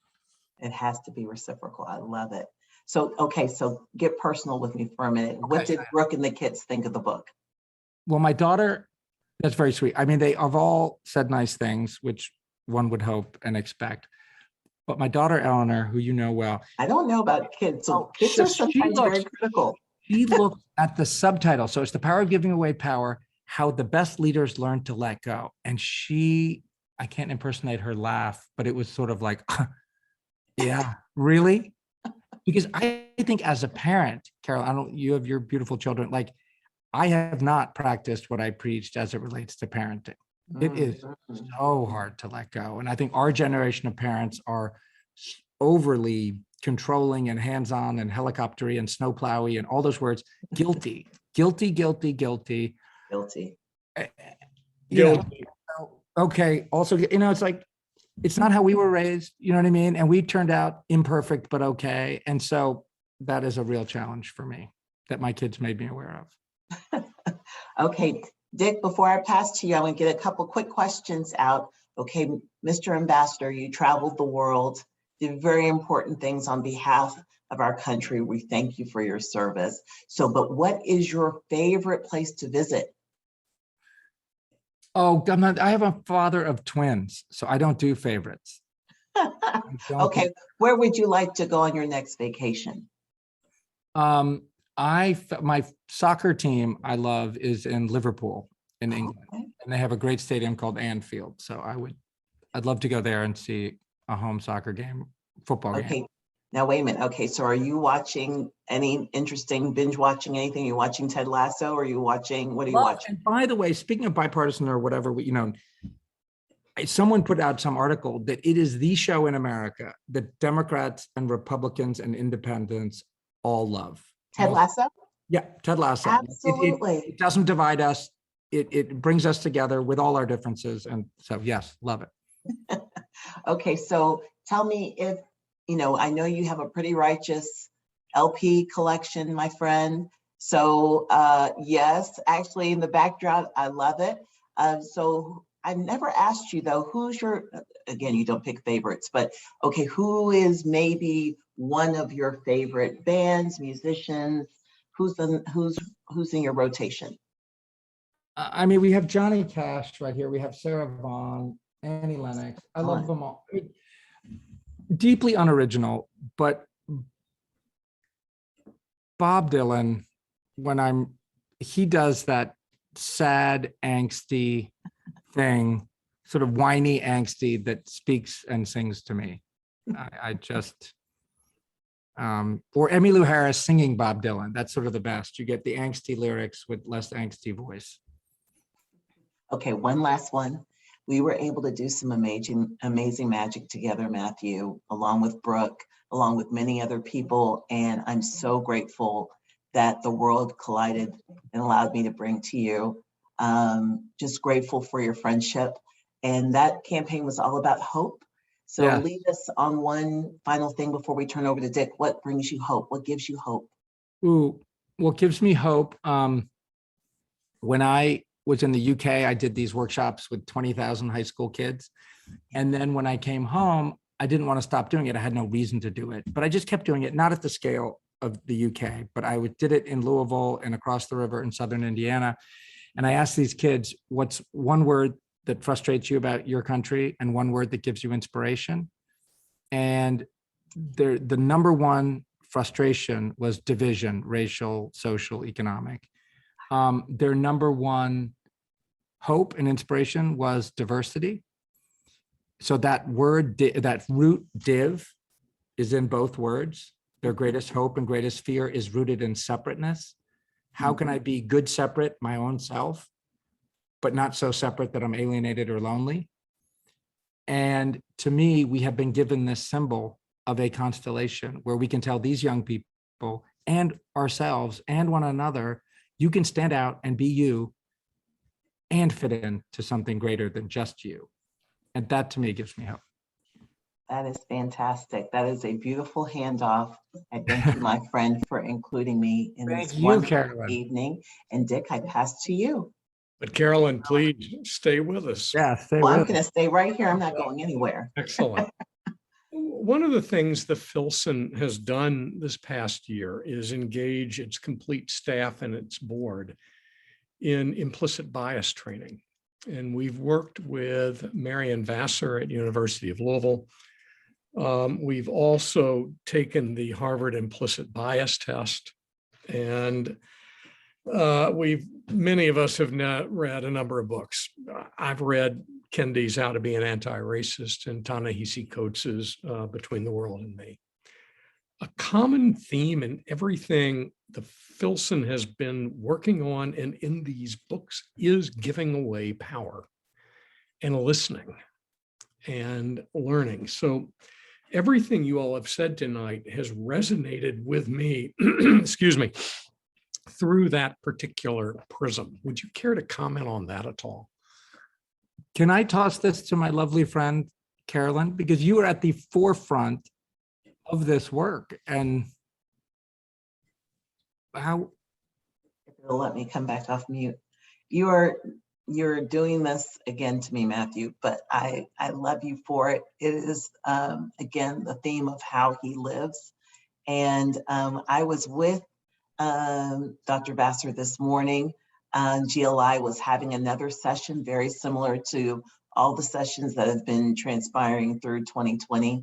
It has to be reciprocal. I love it. So, okay, so get personal with me for a minute. What Okay. did Brooke and the kids think of the book? Well, my daughter, that's very sweet. I mean, they have all said nice things, which one would hope and expect. But my daughter, Eleanor, who you know well, I don't know about kids. So kids are sometimes very critical. she looked at the subtitle. So it's The Power of Giving Away Power, How the Best Leaders Learn to Let Go. And she, I can't impersonate her laugh, but it was sort of like, yeah, really? Because I think as a parent, Carol, you have your beautiful children, like I have not practiced what I preached as it relates to parenting. It is so hard to let go. And I think our generation of parents are overly controlling and hands-on and helicoptery and snowplowy and all those words. Guilty. Guilty. You know, okay. Also, it's like, it's not how we were raised, you know what I mean? And we turned out imperfect, but okay. And so that is a real challenge for me that my kids made me aware of. Okay, Dick, before I pass to you, I want to get a couple quick questions out. Okay, Mr. Ambassador, you traveled the world, did very important things on behalf of our country. We thank you for your service. So, but what is your favorite place to visit? Oh, I have a father of twins, so I don't do favorites. Okay, where would you like to go on your next vacation? My soccer team I love is in Liverpool in England, Okay. and they have a great stadium called Anfield. So I'd love to go there and see a home soccer game, football game. Okay, now wait a minute. Okay, so are you watching any interesting binge watching anything? Are you watching Ted Lasso? Or are you watching, what are you watching? And by the way, speaking of bipartisan or whatever, someone put out some article that it is the show in America that Democrats and Republicans and independents all love. Ted Lasso? Yeah, Ted Lasso. Absolutely. It doesn't divide us. It brings us together with all our differences. And so, yes, love it. Okay, so tell me if, I know you have a pretty righteous LP collection, my friend. So yes, actually in the backdrop, I love it. So I never asked you though, again, you don't pick favorites, but okay, who is maybe one of your favorite bands, musicians? Who's in your rotation? I mean, we have Johnny Cash right here. We have Sarah Vaughan, Annie Lennox. I love them all. Deeply unoriginal, but Bob Dylan, he does that sad, angsty thing, sort of whiny, angsty that speaks and sings to me. I just, or Emmylou Harris singing Bob Dylan. That's sort of the best. You get the angsty lyrics with less angsty voice. Okay, one last one. We were able to do some amazing magic together, Matthew, along with Brooke, along with many other people. And I'm so grateful that the world collided and allowed me to bring to you. Just grateful for your friendship. And that campaign was all about hope. So Yeah. Lead us on one final thing before we turn over to Dick. What brings you hope? What gives you hope? Ooh, what gives me hope? When I was in the UK, I did these workshops with 20,000 high school kids. And then when I came home, I didn't want to stop doing it. I had no reason to do it, but I just kept doing it, not at the scale of the UK, but did it in Louisville and across the river in Southern Indiana. And I asked these kids, what's one word that frustrates you about your country and one word that gives you inspiration? And the number one frustration was division, racial, social, economic. Their number one hope and inspiration was diversity. So that word, that root div is in both words. Their greatest hope and greatest fear is rooted in separateness. How can I be good separate, my own self, but not so separate that I'm alienated or lonely? And to me, we have been given this symbol of a constellation where we can tell these young people and ourselves and one another, you can stand out and be you and fit in to something greater than just you. And that to me gives me hope. That is fantastic. That is a beautiful handoff. I thank you, my friend, for including me in this Thank you, wonderful Carolyn. evening. And Dick, I pass to you. But Carolyn, please stay with us. Yeah, stay Well, I'm with going us. to stay right here. I'm not going anywhere. Excellent. One of the things the Filson has done this past year is engage its complete staff and its board in implicit bias training. And we've worked with Marian Vassar at University of Louisville. We've also taken the Harvard implicit bias test, and many of us have read a number of books. I've read Kendi's How to Be an Anti-Racist and Ta-Nehisi Coates's Between the World and Me. A common theme in everything the Filson has been working on and in these books is giving away power and listening and learning. So everything you all have said tonight has resonated with me, excuse me, through that particular prism. Would you care to comment on that at all? Can I toss this to my lovely friend, Carolyn? Because you were at the forefront of this work, and how? If it'll let me come back off mute. You're doing this again to me, Matthew, but I love you for it. It is, again, the theme of how he lives. And I was with Dr. Vassar this morning. GLI was having another session very similar to all the sessions that have been transpiring through 2020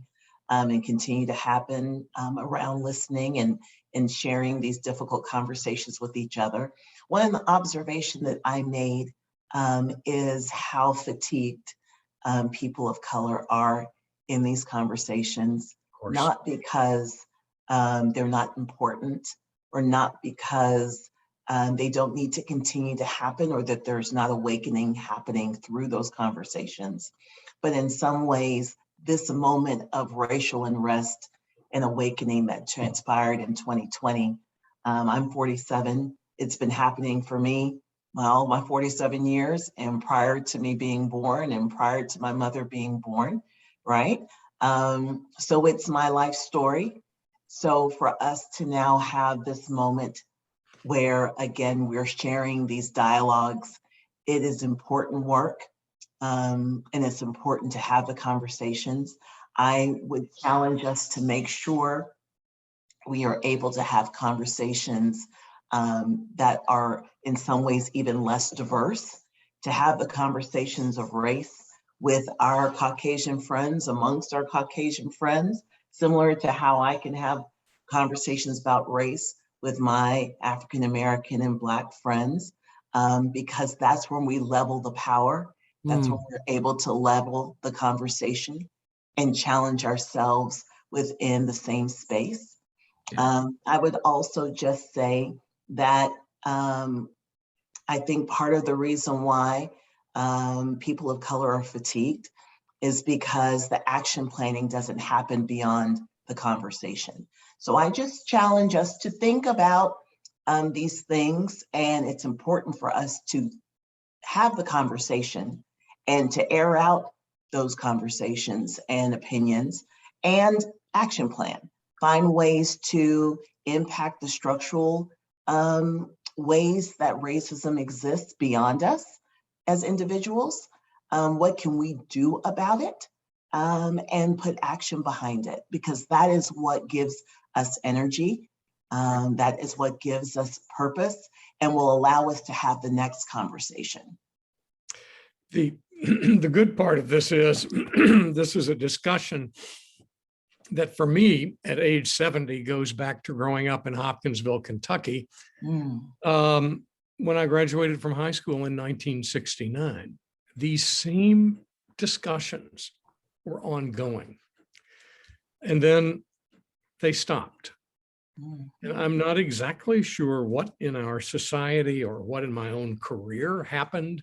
and continue to happen around listening and sharing these difficult conversations with each other. One observation that I made is how fatigued people of color are in these conversations, not because they're not important or not because they don't need to continue to happen or that there's not awakening happening through those conversations. But in some ways, this moment of racial unrest and awakening that transpired in 2020, I'm 47. It's been happening for me, well, my 47 years and prior to me being born and prior to my mother being born, right? So it's my life story. So for us to now have this moment where, again, we're sharing these dialogues, it is important work. And it's important to have the conversations. I would challenge us to make sure we are able to have conversations that are in some ways even less diverse, to have the conversations of race with our Caucasian friends, amongst our Caucasian friends, similar to how I can have conversations about race with my African American and Black friends, because that's when we level the power. That's when we're able to level the conversation and challenge ourselves within the same space. I would also just say that I think part of the reason why people of color are fatigued is because the action planning doesn't happen beyond the conversation. So I just challenge us to think about these things, and it's important for us to have the conversation and to air out those conversations and opinions and action plan. Find ways to impact the structural ways that racism exists beyond us as individuals. What can we do about it? and put action behind it, because that is what gives us energy. That is what gives us purpose and will allow us to have the next conversation. The good part of this is this is a discussion that for me at age 70 goes back to growing up in Hopkinsville, Kentucky, when I graduated from high school in 1969. These same discussions were ongoing. And then they stopped. And I'm not exactly sure what in our society or what in my own career happened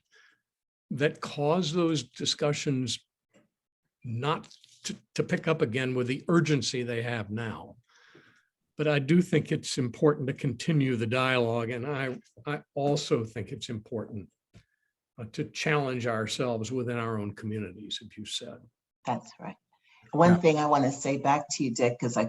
that caused those discussions not to pick up again with the urgency they have now. But I do think it's important to continue the dialogue. And I also think it's important to challenge ourselves within our own communities, as you said. That's right. One thing I want to say back to you, Dick, because I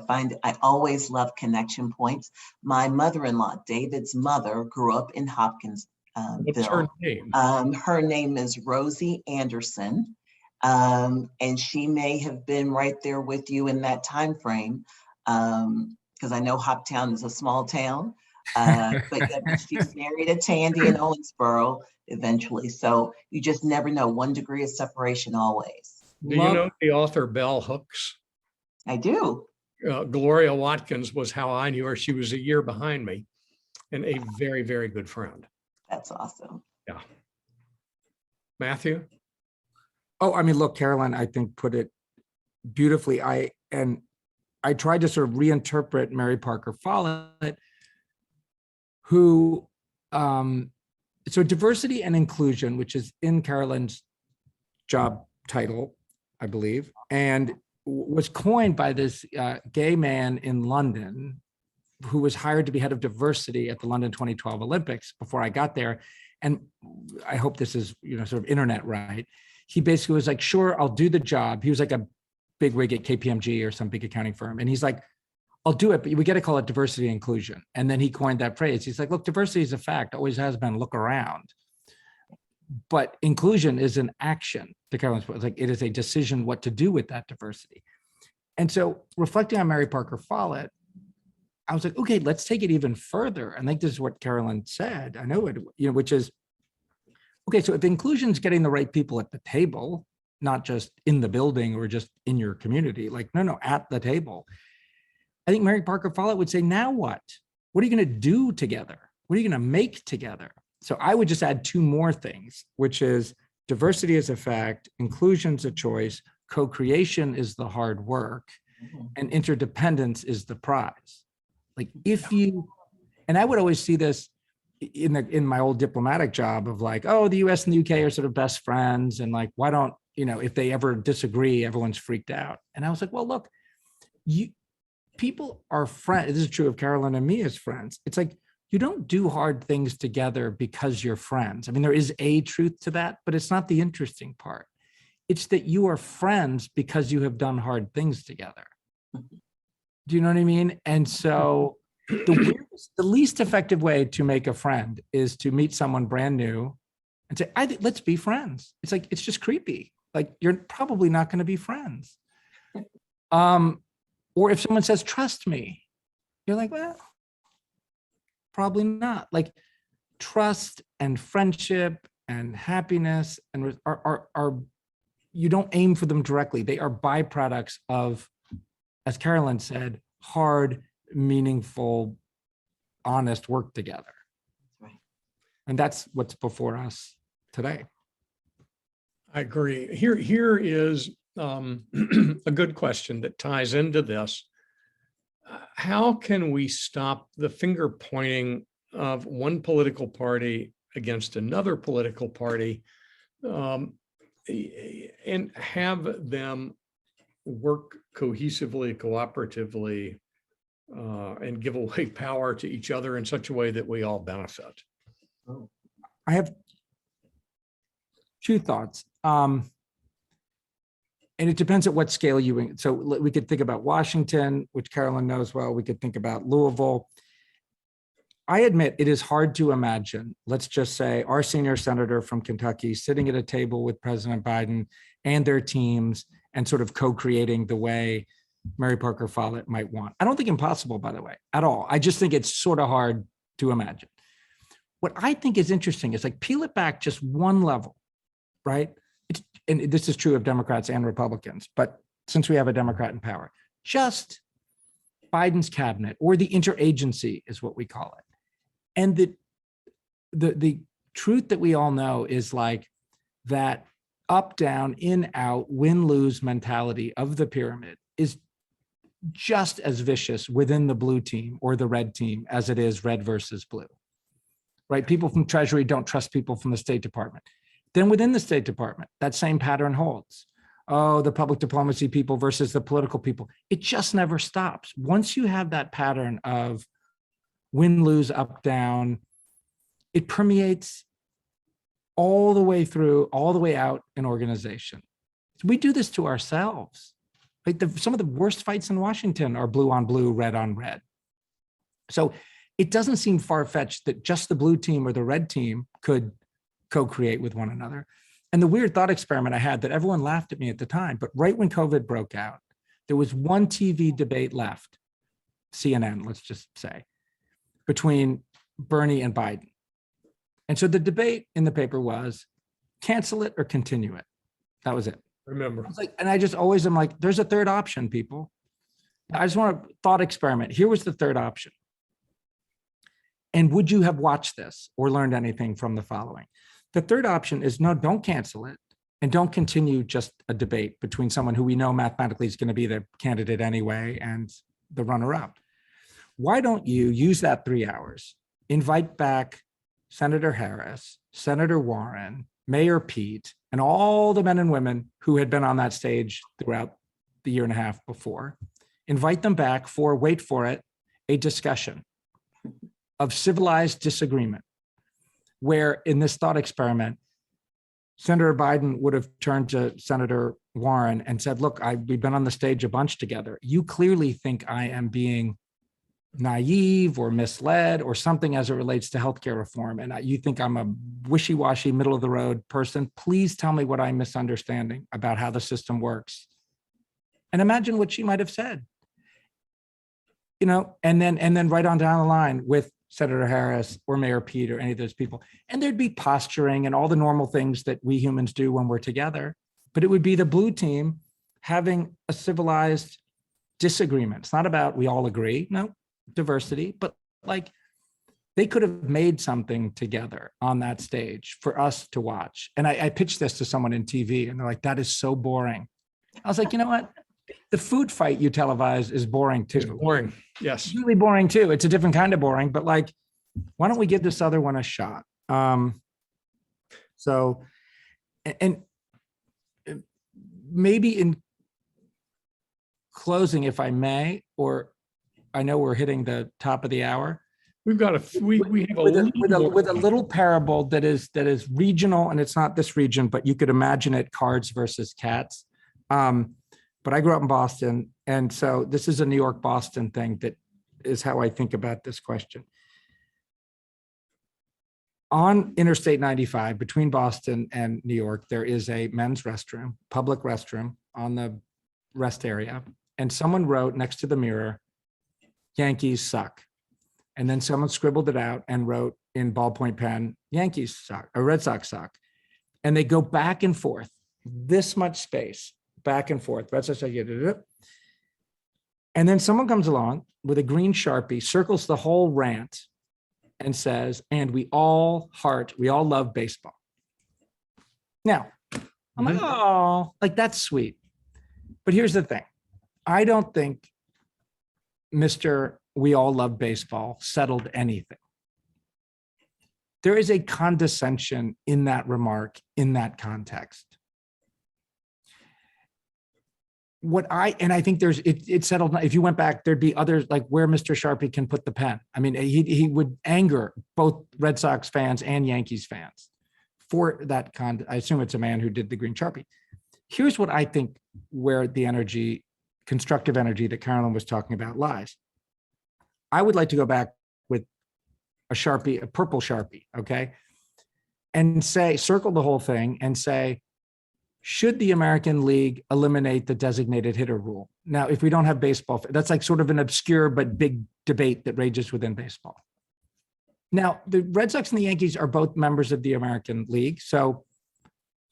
always love connection points. My mother-in-law, David's mother, grew up in Hopkinsville. What's her name? Her name is Rosie Anderson. And she may have been right there with you in that time frame, because I know Hoptown is a small town, but yeah, she's married to Tandy in Owensboro eventually. So you just never know. 1 degree of separation always. Do you know the author Bell Hooks? I do. Gloria Watkins was how I knew her. She was a year behind me and a very, very good friend. That's awesome. Yeah. Matthew? Oh, I mean, look, Carolyn, I think put it beautifully. I tried to sort of reinterpret Mary Parker Follett, who, so diversity and inclusion, which is in Carolyn's job title, I believe, and was coined by this gay man in London who was hired to be head of diversity at the London 2012 Olympics before I got there. And I hope this is, sort of internet right. He basically was like, sure, I'll do the job. He was like a big wig at KPMG or some big accounting firm. And he's like, I'll do it, but we got to call it diversity and inclusion. And then he coined that phrase. He's like, look, diversity is a fact, always has been, look around. But inclusion is an action, to Carolyn's point. It's like, it is a decision what to do with that diversity. And so reflecting on Mary Parker Follett, I was like, okay, let's take it even further. I think this is what Carolyn said. I know it, which is, okay, so if inclusion is getting the right people at the table, not just in the building or just in your community, like, no, at the table. I think Mary Parker Follett would say, now what? What are you going to do together? What are you going to make together? So I would just add 2 more things, which is diversity is a fact, inclusion's a choice, co-creation is the hard work, and interdependence is the prize. Like if you, and I would always see this in my old diplomatic job of like, oh, the US and the UK are sort of best friends. And like, why don't, if they ever disagree, everyone's freaked out. And I was like, well, look, people are friends. This is true of Carolyn and me as friends. It's like, you don't do hard things together because you're friends. I mean, there is a truth to that, but it's not the interesting part. It's that you are friends because you have done hard things together. Do you know what I mean? And so the least effective way to make a friend is to meet someone brand new and say, let's be friends. It's like, it's just creepy. Like, you're probably not going to be friends. Or if someone says, trust me, you're like, well, probably not. Like, trust and friendship and happiness and are you don't aim for them directly. They are byproducts of, as Carolyn said, hard, meaningful, honest work together. Right. And that's what's before us today. I agree. Here is a good question that ties into this. How can we stop the finger pointing of one political party against another political party, and have them work cohesively, cooperatively, and give away power to each other in such a way that we all benefit? I have 2 thoughts. And it depends at what scale so we could think about Washington, which Carolyn knows well. We could think about Louisville. I admit it is hard to imagine, let's just say, our senior senator from Kentucky sitting at a table with President Biden and their teams and sort of co-creating the way Mary Parker Follett might want. I don't think impossible, by the way, at all. I just think it's sort of hard to imagine. What I think is interesting is like peel it back just one level, right? And this is true of Democrats and Republicans, but since we have a Democrat in power, just Biden's cabinet, or the interagency is what we call it. And the truth that we all know is like that up, down, in, out, win, lose mentality of the pyramid is just as vicious within the blue team or the red team as it is red versus blue, right? People from Treasury don't trust people from the State Department. Then within the State Department, that same pattern holds. Oh, the public diplomacy people versus the political people. It just never stops. Once you have that pattern of win, lose, up, down, it permeates all the way through, all the way out in organization. We do this to ourselves. Like some of the worst fights in Washington are blue on blue, red on red. So it doesn't seem far-fetched that just the blue team or the red team could co-create with one another. And the weird thought experiment I had that everyone laughed at me at the time, but right when COVID broke out, there was one TV debate left, CNN, let's just say, between Bernie and Biden. And so the debate in the paper was cancel it or continue it. That was it. Remember. I was like, and I just always am like, there's a third option, people. I just want a thought experiment. Here was the third option. And would you have watched this or learned anything from the following? The third option is no, don't cancel it and don't continue just a debate between someone who we know mathematically is going to be the candidate anyway and the runner-up. Why don't you use that 3 hours, invite back Senator Harris, Senator Warren, Mayor Pete, and all the men and women who had been on that stage throughout the year and a half before, invite them back for, wait for it, a discussion of civilized disagreement, where in this thought experiment, Senator Biden would have turned to Senator Warren and said, look, we've been on the stage a bunch together. You clearly think I am being naive or misled or something as it relates to healthcare reform. And you think I'm a wishy-washy, middle of the road person. Please tell me what I'm misunderstanding about how the system works. And imagine what she might have said, you know, and then right on down the line with Senator Harris or Mayor Pete or any of those people. And there'd be posturing and all the normal things that we humans do when we're together, but it would be the blue team having a civilized disagreement. It's not about we all agree, no, diversity, but like they could have made something together on that stage for us to watch. And I pitched this to someone in TV and they're like, that is so boring. I was like, you know what? The food fight you televise is boring too. It's boring. Yes. It's really boring too. It's a different kind of boring, but like, why don't we give this other one a shot? So, and maybe in closing, if I may, or I know we're hitting the top of the hour. We've got we have with a little parable that is regional, and it's not this region, but you could imagine it cards versus cats. But I grew up in Boston, and so this is a New York Boston thing that is how I think about this question. On Interstate 95 between Boston and New York, there is a men's restroom, public restroom on the rest area, and someone wrote next to the mirror, Yankees suck. And then someone scribbled it out and wrote in ballpoint pen, Yankees suck, or Red Sox suck. And they go back and forth, this much space, back and forth. Red Sox suck. And then someone comes along with a green Sharpie, circles the whole rant and says, and we all love baseball. Now, I'm like, oh, like that's sweet. But here's the thing. I don't think Mr. We all love baseball settled anything. There is a condescension in that remark, in that context. I think there's, it settled. If you went back, there'd be others like where Mr. Sharpie can put the pen. I mean, he would anger both Red Sox fans and Yankees fans for that I assume it's a man who did the green Sharpie. Here's what I think where the energy, constructive energy that Carolyn was talking about lies. I would like to go back with a Sharpie, a purple Sharpie, okay? And say, circle the whole thing and say, should the American League eliminate the designated hitter rule? Now, if we don't have baseball, that's like sort of an obscure but big debate that rages within baseball. Now, the Red Sox and the Yankees are both members of the American League. So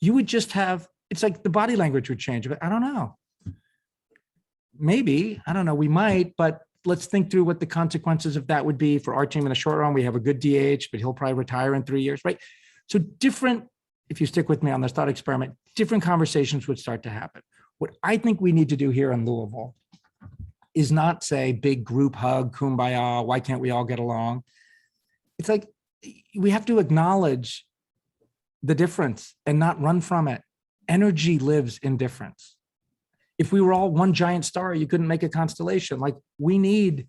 you would just have, it's like the body language would change. But I don't know. Maybe, I don't know, we might, but let's think through what the consequences of that would be for our team in the short run. We have a good DH, but he'll probably retire in 3 years, right? So different, if you stick with me on this thought experiment, different conversations would start to happen. What I think we need to do here in Louisville is not say big group hug, kumbaya, why can't we all get along? It's like, we have to acknowledge the difference and not run from it. Energy lives in difference. If we were all one giant star, you couldn't make a constellation. Like, we need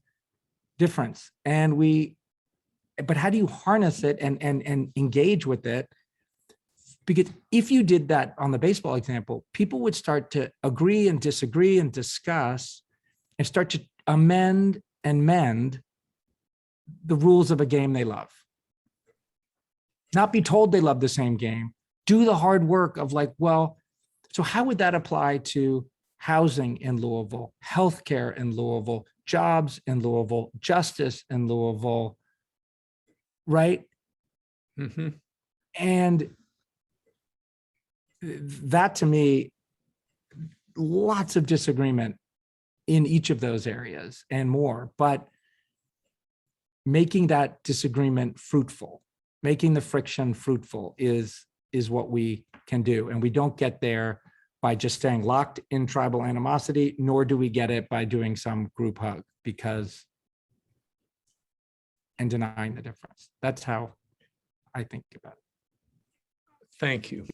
difference, but how do you harness it and engage with it? Because if you did that on the baseball example, people would start to agree and disagree and discuss and start to amend and mend the rules of a game they love. Not be told they love the same game. Do the hard work of like, well, so how would that apply to housing in Louisville, healthcare in Louisville, jobs in Louisville, justice in Louisville, right? Mm-hmm. And that, to me, lots of disagreement in each of those areas and more, but making that disagreement fruitful, making the friction fruitful is what we can do. And we don't get there by just staying locked in tribal animosity, nor do we get it by doing some group hug and denying the difference. That's how I think about it. Thank you.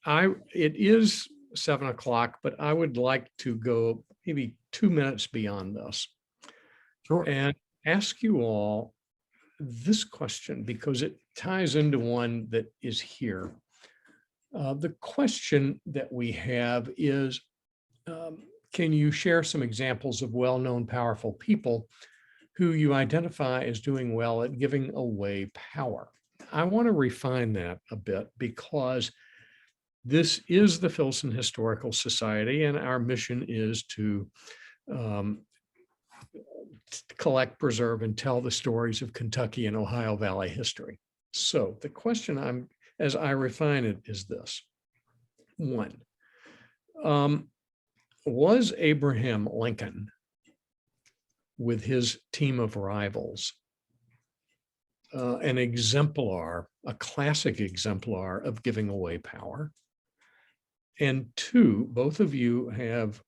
It is 7 o'clock, but I would like to go maybe 2 minutes beyond this. Sure. And ask you all this question because it ties into one that is here. The question that we have is, can you share some examples of well-known powerful people who you identify as doing well at giving away power? I want to refine that a bit because this is the Filson Historical Society, and our mission is to collect, preserve, and tell the stories of Kentucky and Ohio Valley history. So the question as I refine it is this. 1, was Abraham Lincoln, with his team of rivals, an exemplar, a classic exemplar of giving away power? And 2, both of you have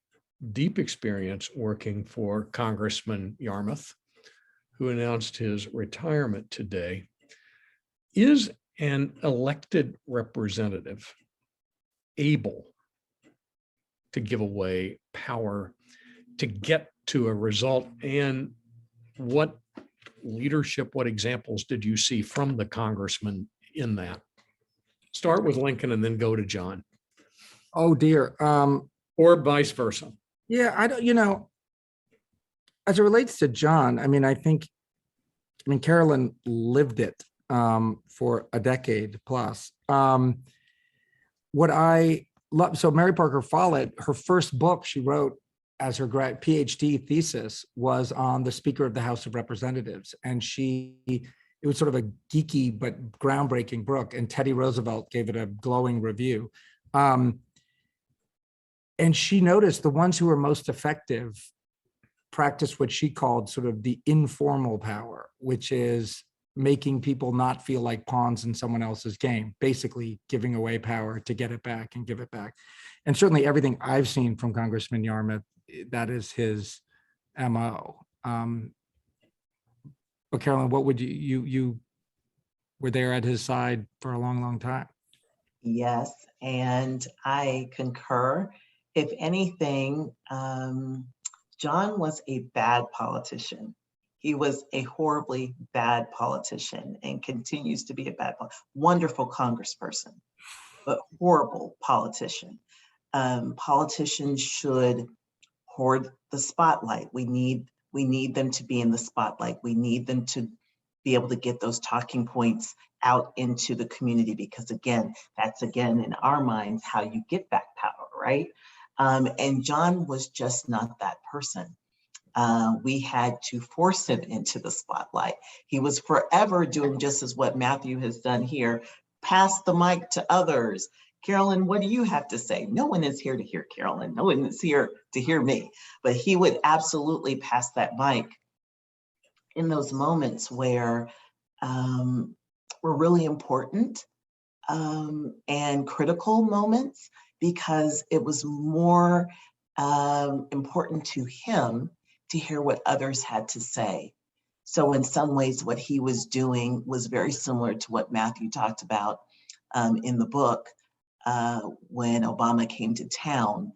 deep experience working for Congressman Yarmouth, who announced his retirement today. Is an elected representative able to give away power to get to a result? And what leadership, what examples did you see from the congressman in that? Start with Lincoln and then go to John. Oh dear. Or vice versa. Yeah, I don't, as it relates to John, Carolyn lived it for a decade plus. What I love, so Mary Parker Follett, her first book she wrote as her PhD thesis was on the Speaker of the House of Representatives. And it was sort of a geeky but groundbreaking book, and Teddy Roosevelt gave it a glowing review. And she noticed the ones who were most effective practiced what she called sort of the informal power, which is making people not feel like pawns in someone else's game, basically giving away power to get it back and give it back. And certainly everything I've seen from Congressman Yarmouth, that is his MO. But Carolyn, what would you were there at his side for a long, long time. Yes, and I concur. If anything, John was a bad politician. He was a horribly bad politician and continues to be a wonderful congressperson, but horrible politician. Politicians should hoard the spotlight. We need them to be in the spotlight. We need them to be able to get those talking points out into the community, because again, that's again in our minds how you get back power, right? And John was just not that person. We had to force him into the spotlight. He was forever doing just as what Matthew has done here, pass the mic to others. Carolyn, what do you have to say? No one is here to hear Carolyn. No one is here to hear me. But he would absolutely pass that mic in those moments where were really important and critical moments, because it was more important to him to hear what others had to say. So in some ways, what he was doing was very similar to what Matthew talked about in the book. When Obama came to town,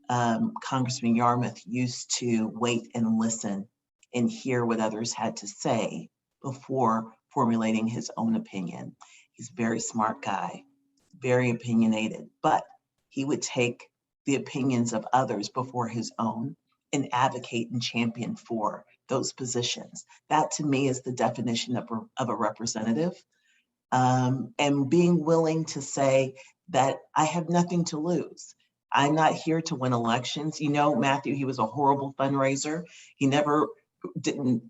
Congressman Yarmouth used to wait and listen and hear what others had to say before formulating his own opinion. He's a very smart guy, very opinionated, but he would take the opinions of others before his own and advocate and champion for those positions. That to me is the definition of a representative. And being willing to say that I have nothing to lose. I'm not here to win elections. You know, Matthew, he was a horrible fundraiser. He never didn't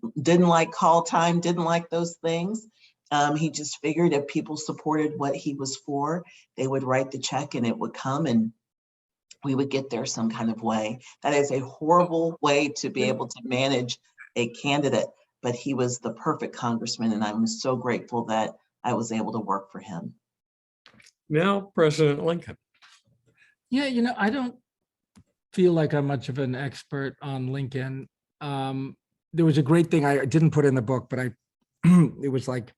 like call time, didn't like those things. He just figured if people supported what he was for, they would write the check and it would come and we would get there some kind of way. That is a horrible way to be able to manage a candidate, but he was the perfect congressman, and I'm so grateful that I was able to work for him. Now, President Lincoln. Yeah, you know, I don't feel like I'm much of an expert on Lincoln. There was a great thing I didn't put in the book, but it was like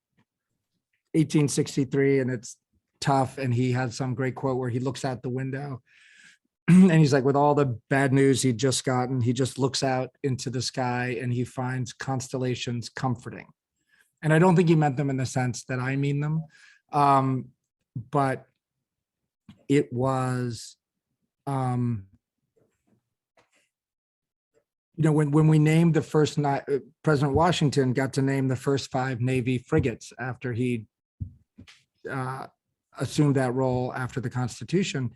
1863 and it's tough. And he had some great quote where he looks out the window and he's like, with all the bad news he'd just gotten, he just looks out into the sky and he finds constellations comforting. And I don't think he meant them in the sense that I mean them. But it was, you know, when we named the first, President Washington got to name the first 5 Navy frigates after he assumed that role after the Constitution.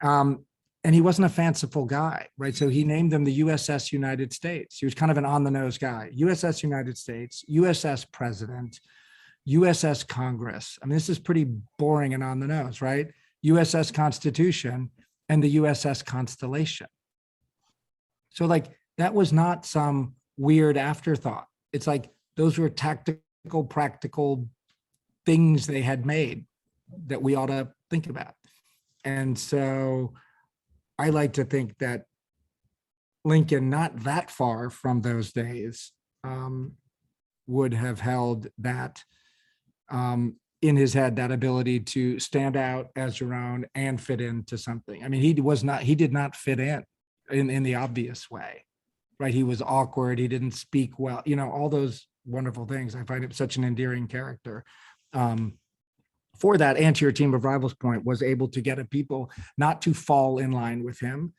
And he wasn't a fanciful guy, right? So he named them the USS United States. He was kind of an on-the-nose guy. USS United States, USS President, USS Congress. I mean, this is pretty boring and on the nose, right? USS Constitution and the USS Constellation. So like, that was not some weird afterthought. It's like, those were tactical, practical things they had made that we ought to think about. And so I like to think that Lincoln, not that far from those days, would have held that in his head, that ability to stand out as your own and fit into something. I mean, he did not fit in the obvious way, right? He was awkward. He didn't speak well, you know, all those wonderful things. I find him such an endearing character. For that, and to your team of rivals point, was able to get people not to fall in line with him,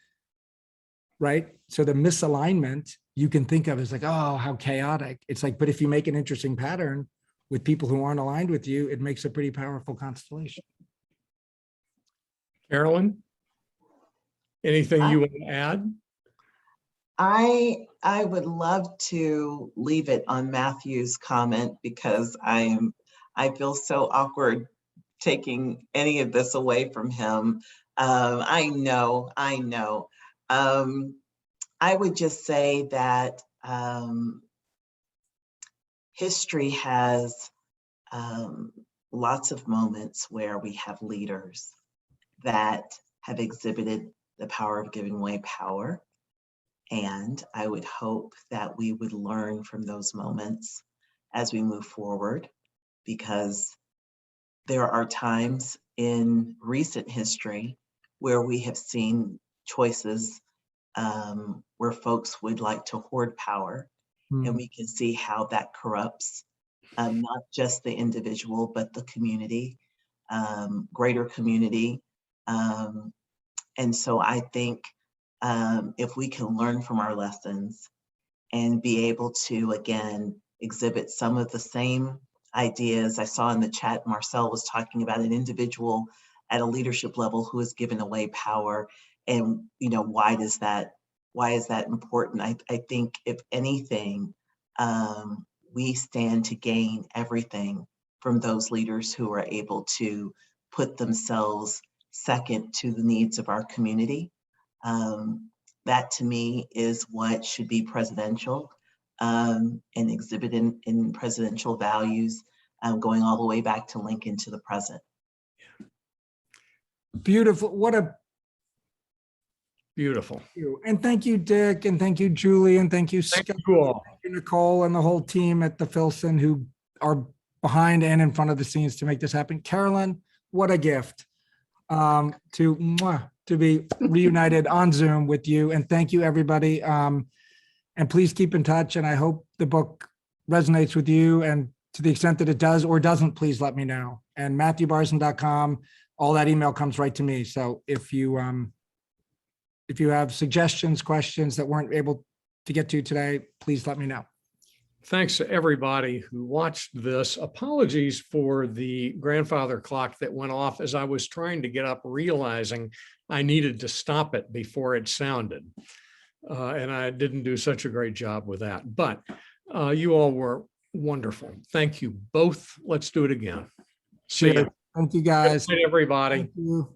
right? So the misalignment you can think of as like, oh, how chaotic. It's like, but if you make an interesting pattern with people who aren't aligned with you, it makes a pretty powerful constellation. Carolyn, anything you want to add? I would love to leave it on Matthew's comment, because I feel so awkward taking any of this away from him. I know. I would just say that history has lots of moments where we have leaders that have exhibited the power of giving away power. And I would hope that we would learn from those moments as we move forward, because there are times in recent history where we have seen choices where folks would like to hoard power, and we can see how that corrupts not just the individual, but the community, greater community. And so I think if we can learn from our lessons and be able to, again, exhibit some of the same ideas. I saw in the chat, Marcel was talking about an individual at a leadership level who has given away power. And, you know, why is that important? I think if anything, we stand to gain everything from those leaders who are able to put themselves second to the needs of our community. That to me is what should be presidential and exhibit in presidential values, going all the way back to Lincoln to the present. Beautiful. What a Beautiful. and thank you, Dick, and thank you, Julie, and thank you, Thank Scott, you all. thank you, Nicole, and the whole team at the Filson who are behind and in front of the scenes to make this happen. Carolyn, what a gift to be reunited on Zoom with you. And thank you, everybody. And please keep in touch. And I hope the book resonates with you. And to the extent that it does or doesn't, please let me know. And MatthewBarzun.com, all that email comes right to me. So if you have suggestions, questions that weren't able to get to today, please let me know. Thanks to everybody who watched this. Apologies for the grandfather clock that went off as I was trying to get up, realizing I needed to stop it before it sounded. And I didn't do such a great job with that, but you all were wonderful. Thank you both. Let's do it again. See you. Thank you, guys. Good night, everybody. Thank you.